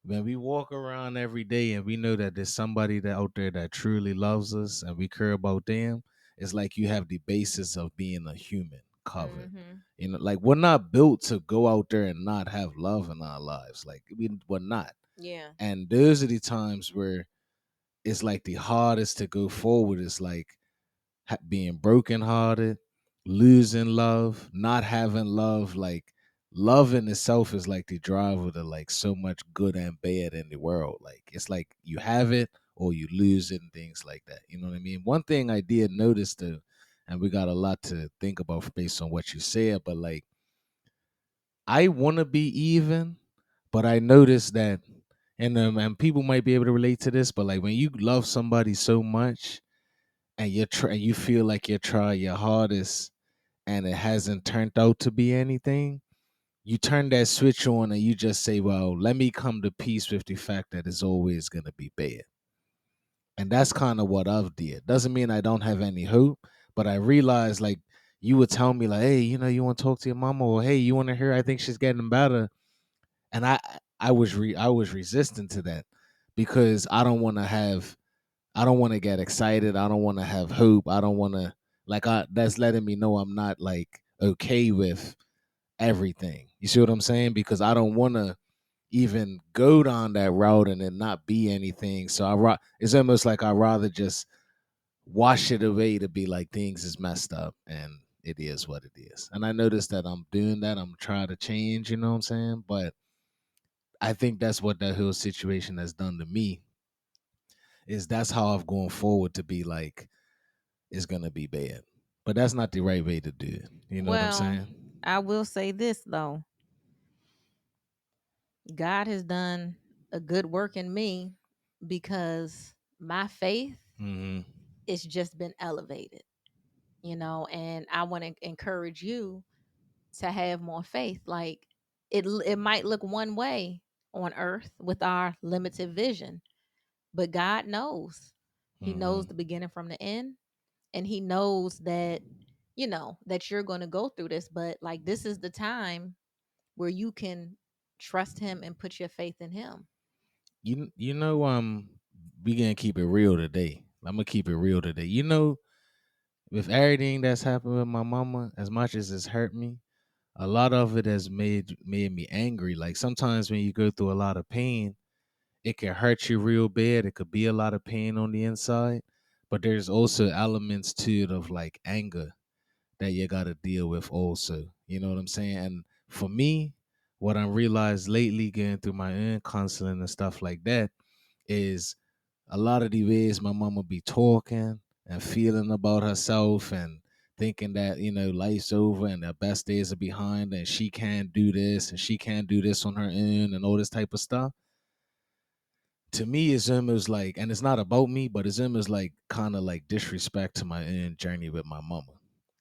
when we walk around every day and we know that there's somebody that out there that truly loves us and we care about them, it's like you have the basis of being a human covered. Hmm. Like we're not built to go out there and not have love in our lives. Like we're not. Yeah. And those are the times where it's like the hardest to go forward. It's like being brokenhearted, losing love, not having love. Like love in itself is like the driver to like so much good and bad in the world. Like it's like you have it or you lose it and things like that. You know what I mean? One thing I did notice though, and we got a lot to think about based on what you said, but like I want to be even, but I noticed that, and people might be able to relate to this, but like when you love somebody so much and you feel like you're trying your hardest and it hasn't turned out to be anything, you turn that switch on and you just say, well, let me come to peace with the fact that it's always gonna be bad. And that's kind of what I've did. Doesn't mean I don't have any hope, but I realized like you would tell me like, hey, you want to talk to your mama, or hey, you want to hear I think she's getting better. And I was resistant to that because I don't want to get excited. I don't want to have hope. I don't want to like that's letting me know I'm not like okay with everything. You see what I'm saying? Because I don't want to even go down that route and it not be anything. So it's almost like I rather just wash it away to be like things is messed up and it is what it is. And I noticed that I'm doing that. I'm trying to change, you know what I'm saying? But I think that's what that whole situation has done to me is that's how I've gone forward to be like it's gonna be bad. But that's not the right way to do it. You know what I'm Well, saying? I will say this though. God has done a good work in me because my faith Hmm. it's just been elevated. And I want to encourage you to have more faith. Like it might look one way on earth with our limited vision, but God knows. He Mm-hmm. knows the beginning from the end, and he knows that that you're going to go through this, but like this is the time where you can trust him and put your faith in him. We gonna keep it real today. I'm gonna keep it real today. With everything that's happened with my mama, as much as it's hurt me, a lot of it has made me angry. Like sometimes when you go through a lot of pain, it can hurt you real bad. It could be a lot of pain on the inside, but there's also elements to it of like anger that you got to deal with also. You know what I'm saying? And for me, what I realized lately getting through my own counseling and stuff like that is a lot of the ways my mama be talking and feeling about herself and thinking that, life's over and the best days are behind and she can't do this and she can't do this on her own and all this type of stuff. To me, it's almost like, and it's not about me, but it's almost like kind of like disrespect to my own journey with my mama.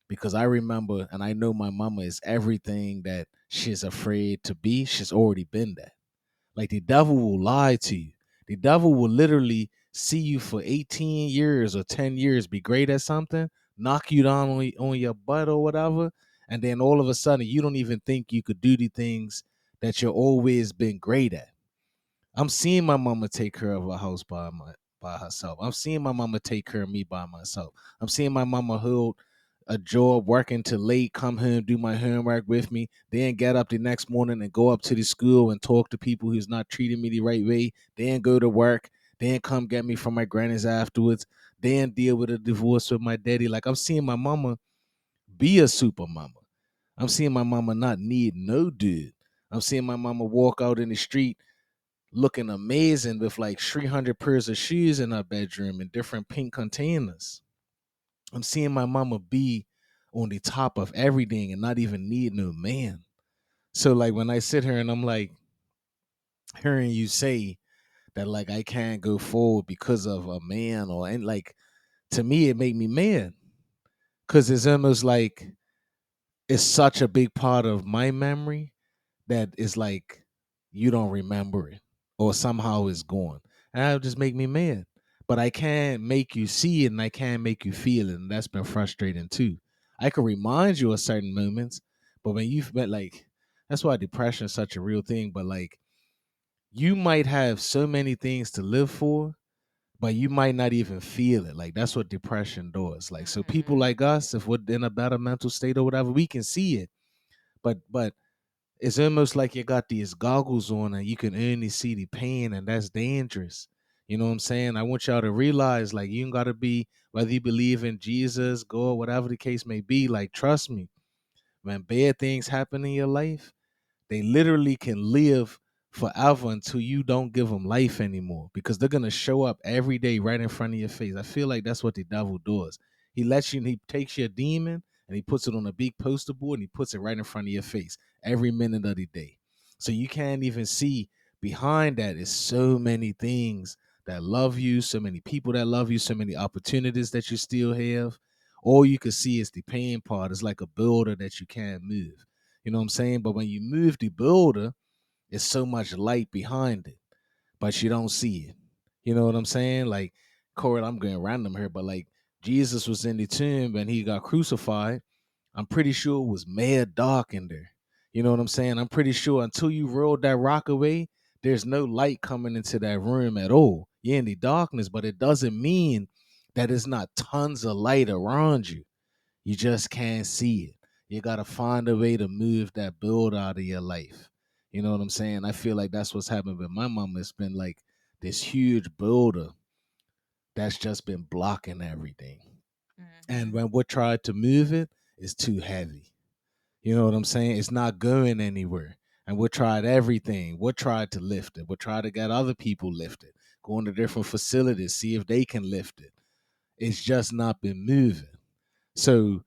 Because I remember and I know my mama is everything that she's afraid to be. She's already been that. Like the devil will lie to you. The devil will literally see you for 18 years or 10 years, be great at something, knock you down on your butt or whatever. And then all of a sudden, you don't even think you could do the things that you've always been great at. I'm seeing my mama take care of a house by herself. I'm seeing my mama take care of me by myself. I'm seeing my mama hold a job, working till late, come home, do my homework with me, then get up the next morning and go up to the school and talk to people who's not treating me the right way, then go to work, then come get me from my granny's afterwards, then deal with a divorce with my daddy. Like I'm seeing my mama be a super mama. I'm seeing my mama not need no dude. I'm seeing my mama walk out in the street looking amazing with like 300 pairs of shoes in her bedroom in different pink containers. I'm seeing my mama be on the top of everything and not even need no man. So like when I sit here and I'm like hearing you say that like I can't go forward because of a man or and like to me it made me mad because it's almost like it's such a big part of my memory that is like you don't remember it or somehow it's gone. And that'll just make me mad. But I can't make you see it and I can't make you feel it. And that's been frustrating too. I can remind you of certain moments, but when you've been like, that's why depression is such a real thing. But like, you might have so many things to live for, but you might not even feel it. Like, that's what depression does. Like, so people Hmm. like us, if we're in a better mental state or whatever, we can see it. But it's almost like you got these goggles on and you can only see the pain, and that's dangerous. You know what I'm saying? I want y'all to realize, like, you gotta be, whether you believe in Jesus, God, whatever the case may be, like, trust me, when bad things happen in your life, they literally can live forever until you don't give them life anymore because they're gonna show up every day right in front of your face. I feel like that's what the devil does. He takes your demon and he puts it on a big poster board and he puts it right in front of your face every minute of the day. So you can't even see behind that is so many things that love you, so many people that love you, so many opportunities that you still have. All you can see is the pain part. It's like a builder that you can't move. You know what I'm saying? But when you move the builder, it's so much light behind it, but you don't see it. You know what I'm saying? Like, Corey, I'm going random here, but like Jesus was in the tomb and he got crucified. I'm pretty sure it was mad dark in there. You know what I'm saying? I'm pretty sure until you rolled that rock away, there's no light coming into that room at all. You're in the darkness, but it doesn't mean that it's not tons of light around you. You just can't see it. You got to find a way to move that build out of your life. You know what I'm saying? I feel like that's what's happened with my mom. It's been like this huge builder that's just been blocking everything. And Hmm. when we tried to move it, it's too heavy. You know what I'm saying? It's not going anywhere. And we tried everything. We tried to lift it. We tried to get other people lifted, go into different facilities, see if they can lift it. It's just not been moving. So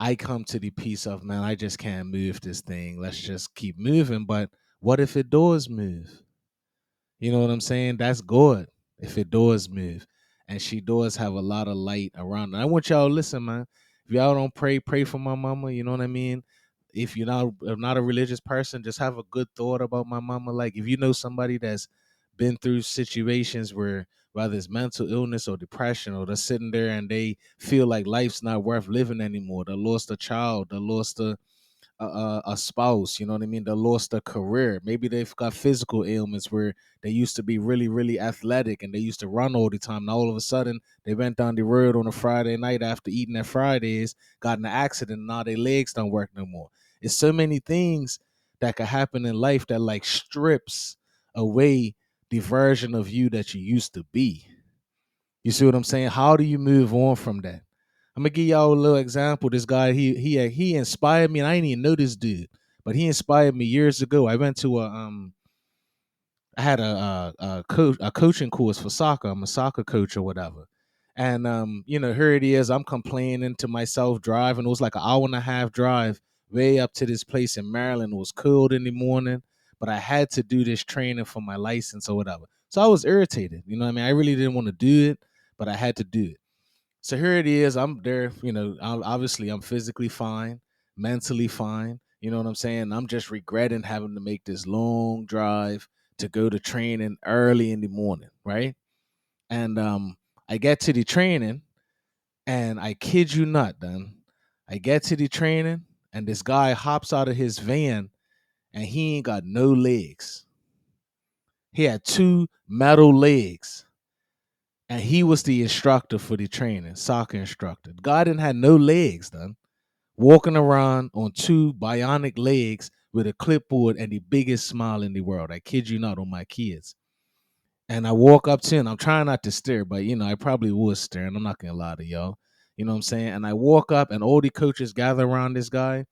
I come to the piece of, man, I just can't move this thing. Let's just keep moving. But what if it does move? You know what I'm saying? That's good if it does move. And she does have a lot of light around her. I want y'all to listen, man. If If y'all don't pray, pray for my mama. You know what I mean? If you're not a religious person, just have a good thought about my mama. Like if you know somebody that's been through situations where whether it's mental illness or depression, or they're sitting there and they feel like life's not worth living anymore. They lost a child, they lost a spouse, you know what I mean? They lost a career. Maybe they've got physical ailments where they used to be really, really athletic and they used to run all the time. Now all of a sudden they went down the road on a Friday night after eating their Fridays, got in an accident, and now their legs don't work no more. It's so many things that could happen in life that like strips away the version of you that you used to be. You see what I'm saying? How do you move on from that? I'm gonna give y'all a little example. This guy, he inspired me, and I didn't even know this dude, but he inspired me years ago. I went to I had a coaching course for soccer. I'm a soccer coach or whatever, and here it is. I'm complaining to myself driving. It was like an hour and a half drive way up to this place in Maryland. It was cold in the morning, but I had to do this training for my license or whatever. So I was irritated. You know what I mean? I really didn't want to do it, but I had to do it. So here it is. I'm there. Obviously I'm physically fine, mentally fine. You know what I'm saying? I'm just regretting having to make this long drive to go to training early in the morning, right? And I get to the training, and I kid you not, then I get to the training, and this guy hops out of his van, and he ain't got no legs. He had two metal legs, and he was the instructor for the training, soccer instructor. The guy didn't have no legs, done walking around on two bionic legs with a clipboard and the biggest smile in the world. I kid you not, on my kids. And I walk up to him. I'm trying not to stare, but I probably was staring. I'm not gonna lie to y'all. You know what I'm saying? And I walk up, and all the coaches gather around this guy,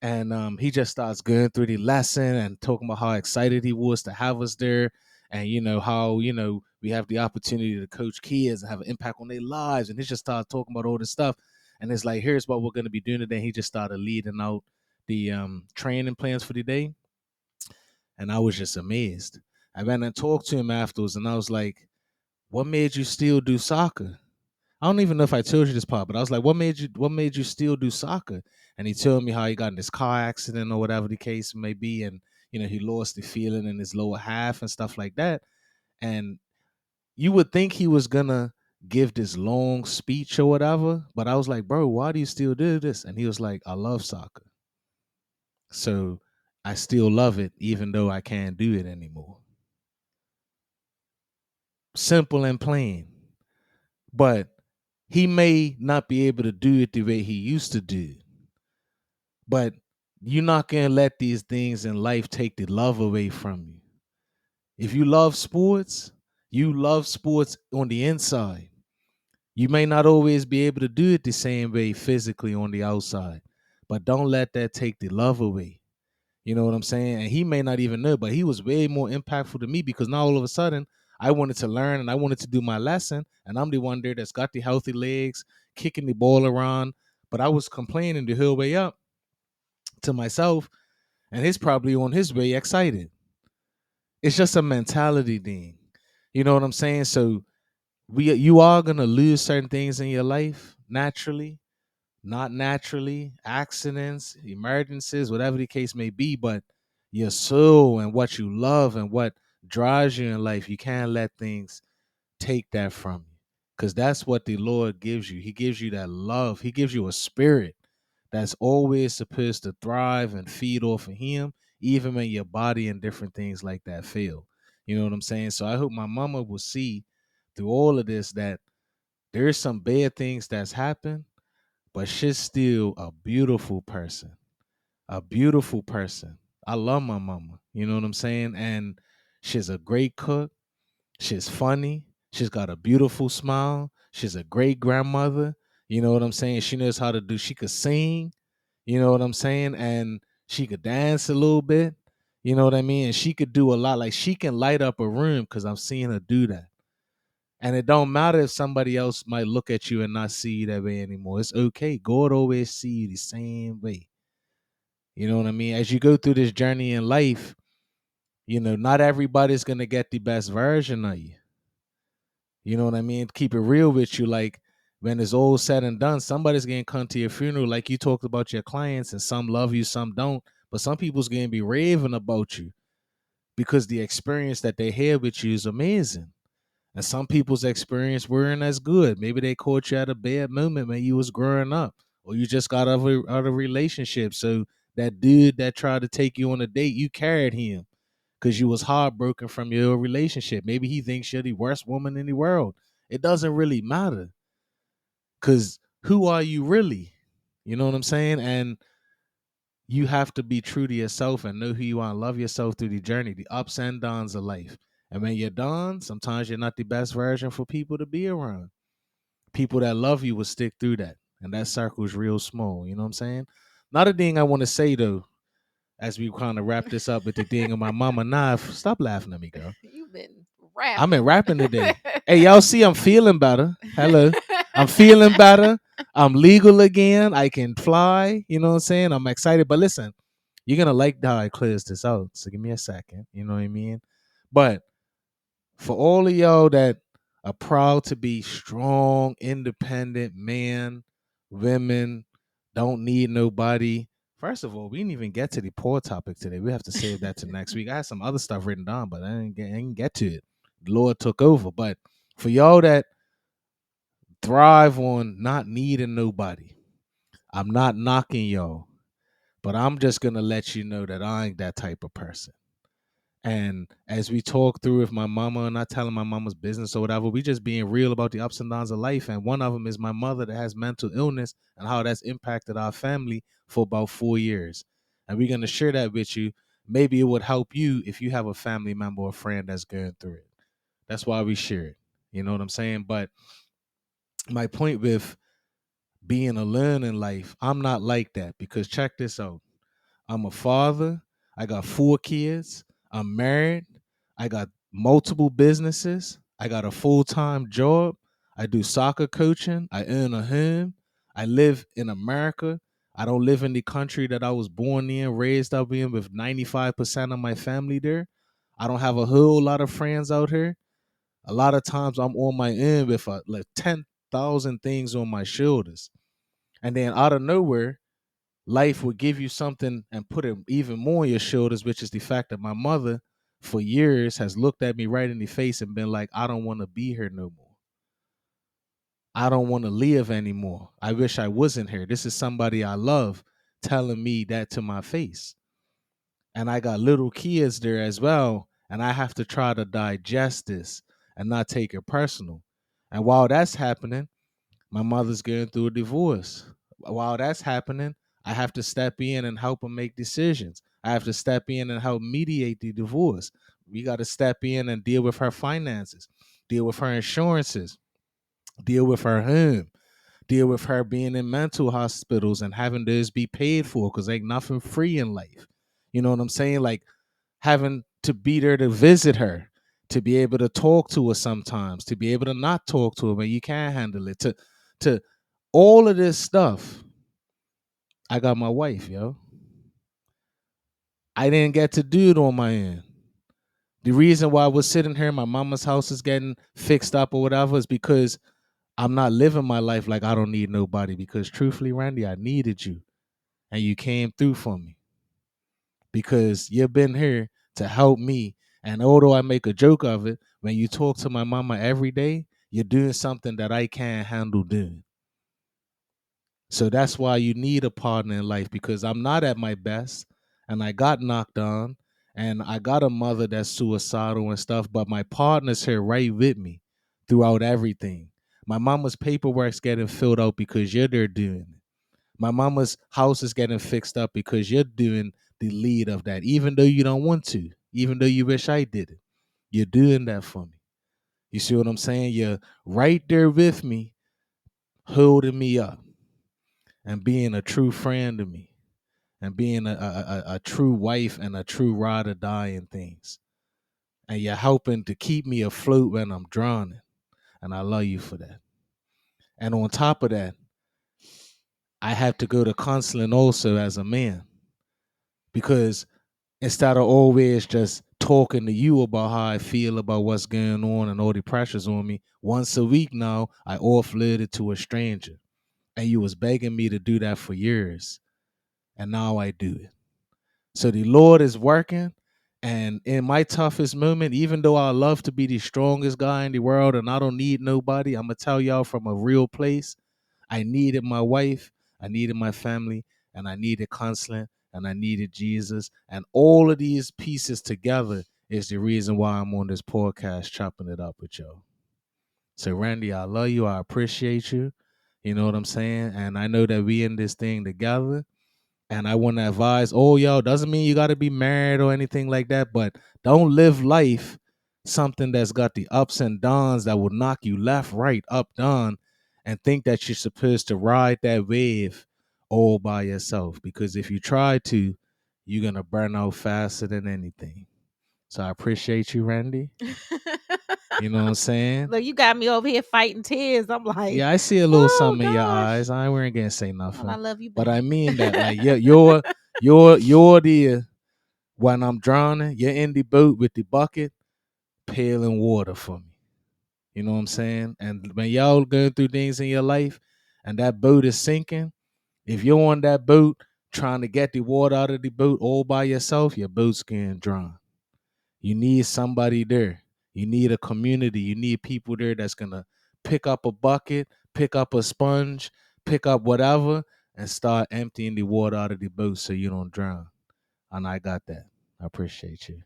and he just starts going through the lesson and talking about how excited he was to have us there, and how we have the opportunity to coach kids and have an impact on their lives, and he just started talking about all this stuff, and it's like, here's what we're going to be doing today. He just started leading out the training plans for the day, and I was just amazed. I went and talked to him afterwards, and I was like, what made you still do soccer? I don't even know if I told you this part, but I was like, what made you still do soccer? And he told me how he got in this car accident or whatever the case may be, and he lost the feeling in his lower half and stuff like that. And you would think he was gonna give this long speech or whatever, but I was like, bro, why do you still do this? And he was like, I love soccer. So I still love it even though I can't do it anymore. Simple and plain. But he may not be able to do it the way he used to do. But you're not going to let these things in life take the love away from you. If you love sports, you love sports on the inside. You may not always be able to do it the same way physically on the outside, but don't let that take the love away. You know what I'm saying? And he may not even know, but he was way more impactful to me, because now all of a sudden I wanted to learn and I wanted to do my lesson. And I'm the one there that's got the healthy legs, kicking the ball around. But I was complaining the whole way up to myself, and he's probably on his way excited. It's just a mentality thing. You know what I'm saying? So you are gonna lose certain things in your life naturally, not naturally, accidents, emergencies, whatever the case may be, but your soul and what you love and what drives you in life, you can't let things take that from you. Because that's what the Lord gives you. He gives you that love. He gives you a spirit that's always supposed to thrive and feed off of Him, even when your body and different things like that fail. You know what I'm saying? So I hope my mama will see through all of this that there's some bad things that's happened, but she's still a beautiful person. A beautiful person. I love my mama. You know what I'm saying? And she's a great cook. She's funny. She's got a beautiful smile. She's a great grandmother. You know what I'm saying? She knows how to do, she could sing. You know what I'm saying? And she could dance a little bit. You know what I mean? And she could do a lot. Like she can light up a room because I'm seeing her do that. And it don't matter if somebody else might look at you and not see you that way anymore. It's okay. God always see you the same way. You know what I mean? As you go through this journey in life, not everybody's gonna get the best version of you. You know what I mean? Keep it real with you. Like when it's all said and done, somebody's gonna come to your funeral like you talked about your clients, and some love you, some don't. But some people's gonna be raving about you because the experience that they had with you is amazing. And some people's experience weren't as good. Maybe they caught you at a bad moment when you was growing up, or you just got out of a relationship. So that dude that tried to take you on a date, you carried him because you was heartbroken from your relationship. Maybe he thinks you're the worst woman in the world. It doesn't really matter, because who are you really? You know what I'm saying? And you have to be true to yourself and know who you are and love yourself through the journey, the ups and downs of life. And when you're done, sometimes you're not the best version for people to be around. People that love you will stick through that. And that circle is real small. You know what I'm saying? Another thing I want to say though, as we kind of wrap this up with the thing of my mama knife, stop laughing at me, girl. You've been I'm in rapping. rapping today. Hey, y'all see I'm feeling better. Hello. I'm feeling better. I'm legal again. I can fly. You know what I'm saying? I'm excited. But listen, you're gonna like how I clears this out. So give me a second. You know what I mean? But for all of y'all that are proud to be strong, independent men, women, don't need nobody. First of all, we didn't even get to the poor topic today. We have to save that to next week. I had some other stuff written down, but I didn't get to it. The Lord took over. But for y'all that thrive on not needing nobody, I'm not knocking y'all, but I'm just gonna let you know that I ain't that type of person. And as we talk through with my mama, not telling my mama's business or whatever, we just being real about the ups and downs of life. And one of them is my mother that has mental illness and how that's impacted our family for about 4 years. And we're going to share that with you. Maybe it would help you if you have a family member or friend that's going through it. That's why we share it. You know what I'm saying? But my point with being alone in life, I'm not like that, because check this out. I'm a father. I got 4 kids. I'm married. I got multiple businesses. I got a full-time job. I do soccer coaching. I earn a home. I live in America. I don't live in the country that I was born in, raised up in, with 95% of my family there. I don't have a whole lot of friends out here. A lot of times I'm on my own with like 10,000 things on my shoulders. And then out of nowhere, life will give you something and put it even more on your shoulders, which is the fact that my mother for years has looked at me right in the face and been like, I don't want to be here no more. I don't want to live anymore. I wish I wasn't here. This is somebody I love telling me that to my face. And I got little kids there as well. And I have to try to digest this and not take it personal. And while that's happening, my mother's going through a divorce. While that's happening, I have to step in and help her make decisions. I have to step in and help mediate the divorce. We got to step in and deal with her finances, deal with her insurances, deal with her home, deal with her being in mental hospitals and having those be paid for, because ain't nothing free in life. You know what I'm saying? Like having to be there to visit her, to be able to talk to her sometimes, to be able to not talk to her when you can't handle it, to all of this stuff. I got my wife, yo. I didn't get to do it on my end. The reason why I was sitting here, my mama's house is getting fixed up or whatever, is because I'm not living my life like I don't need nobody. Because truthfully, Randy, I needed you, and you came through for me, because you've been here to help me. And although I make a joke of it, when you talk to my mama every day, you're doing something that I can't handle doing. So that's why you need a partner in life, because I'm not at my best and I got knocked on and I got a mother that's suicidal and stuff, but my partner's here right with me throughout everything. My mama's paperwork's getting filled out because you're there doing it. My mama's house is getting fixed up because you're doing the lead of that, even though you don't want to, even though you wish I did it. You're doing that for me. You see what I'm saying? You're right there with me, holding me up and being a true friend to me and being a true wife and a true ride or die in things. And you're helping to keep me afloat when I'm drowning. And I love you for that. And on top of that, I have to go to counseling also as a man, because instead of always just talking to you about how I feel about what's going on and all the pressures on me. Once a week now, I offload it to a stranger. And you was begging me to do that for years. And now I do it. So the Lord is working. And in my toughest moment, even though I love to be the strongest guy in the world and I don't need nobody, I'm going to tell y'all from a real place, I needed my wife, I needed my family, and I needed counseling, and I needed Jesus. And all of these pieces together is the reason why I'm on this podcast chopping it up with y'all. So, Randy, I love you. I appreciate you. You know what I'm saying? And I know that we in this thing together. And I want to advise all y'all, doesn't mean you got to be married or anything like that, but don't live life something that's got the ups and downs that will knock you left, right, up, down, and think that you're supposed to ride that wave all by yourself. Because if you try to, you're going to burn out faster than anything. So I appreciate you, Randy. You know what I'm saying? Look, you got me over here fighting tears. I'm like, Yeah, I see a little oh something in your gosh. eyes. I weren't gonna say Well, I nothing, love you but back. I mean that, like, you're the when I'm drowning, you're in the boat with the bucket, pail water for me. You know what I'm saying? And when y'all going through things in your life, and that boat is sinking, if you're on that boat trying to get the water out of the boat all by yourself, your boat's getting drowned. You need somebody there. You need a community. You need people there that's gonna pick up a bucket, pick up a sponge, pick up whatever, and start emptying the water out of the boat so you don't drown. And I got that. I appreciate you.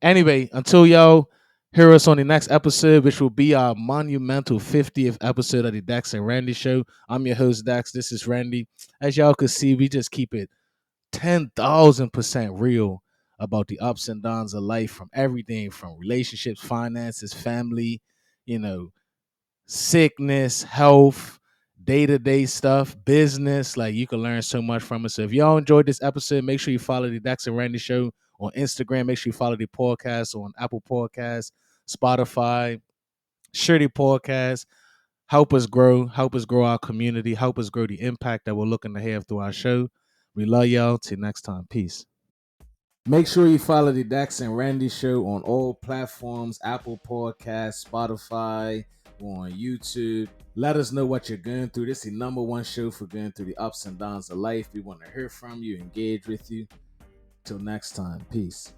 Anyway, until y'all hear us on the next episode, which will be our monumental 50th episode of the Dex and Randi Show. I'm your host, Dex. This is Randy. As y'all can see, we just keep it 10,000% real about the ups and downs of life, from everything from relationships, finances, family, you know, sickness, health, day-to-day stuff, business. Like, you can learn so much from it. So if y'all enjoyed this episode, make sure you follow the Dex and Randy Show on Instagram. Make sure you follow the podcast on Apple Podcasts, Spotify, share the podcast. Help us grow our community, help us grow the impact that we're looking to have through our show. We love y'all. Till next time. Peace. Make sure you follow the Dex and Randy Show on all platforms, Apple Podcasts, Spotify, or on YouTube. Let us know what you're going through. This is the #1 show for going through the ups and downs of life. We want to hear from you, engage with you. Till next time. Peace.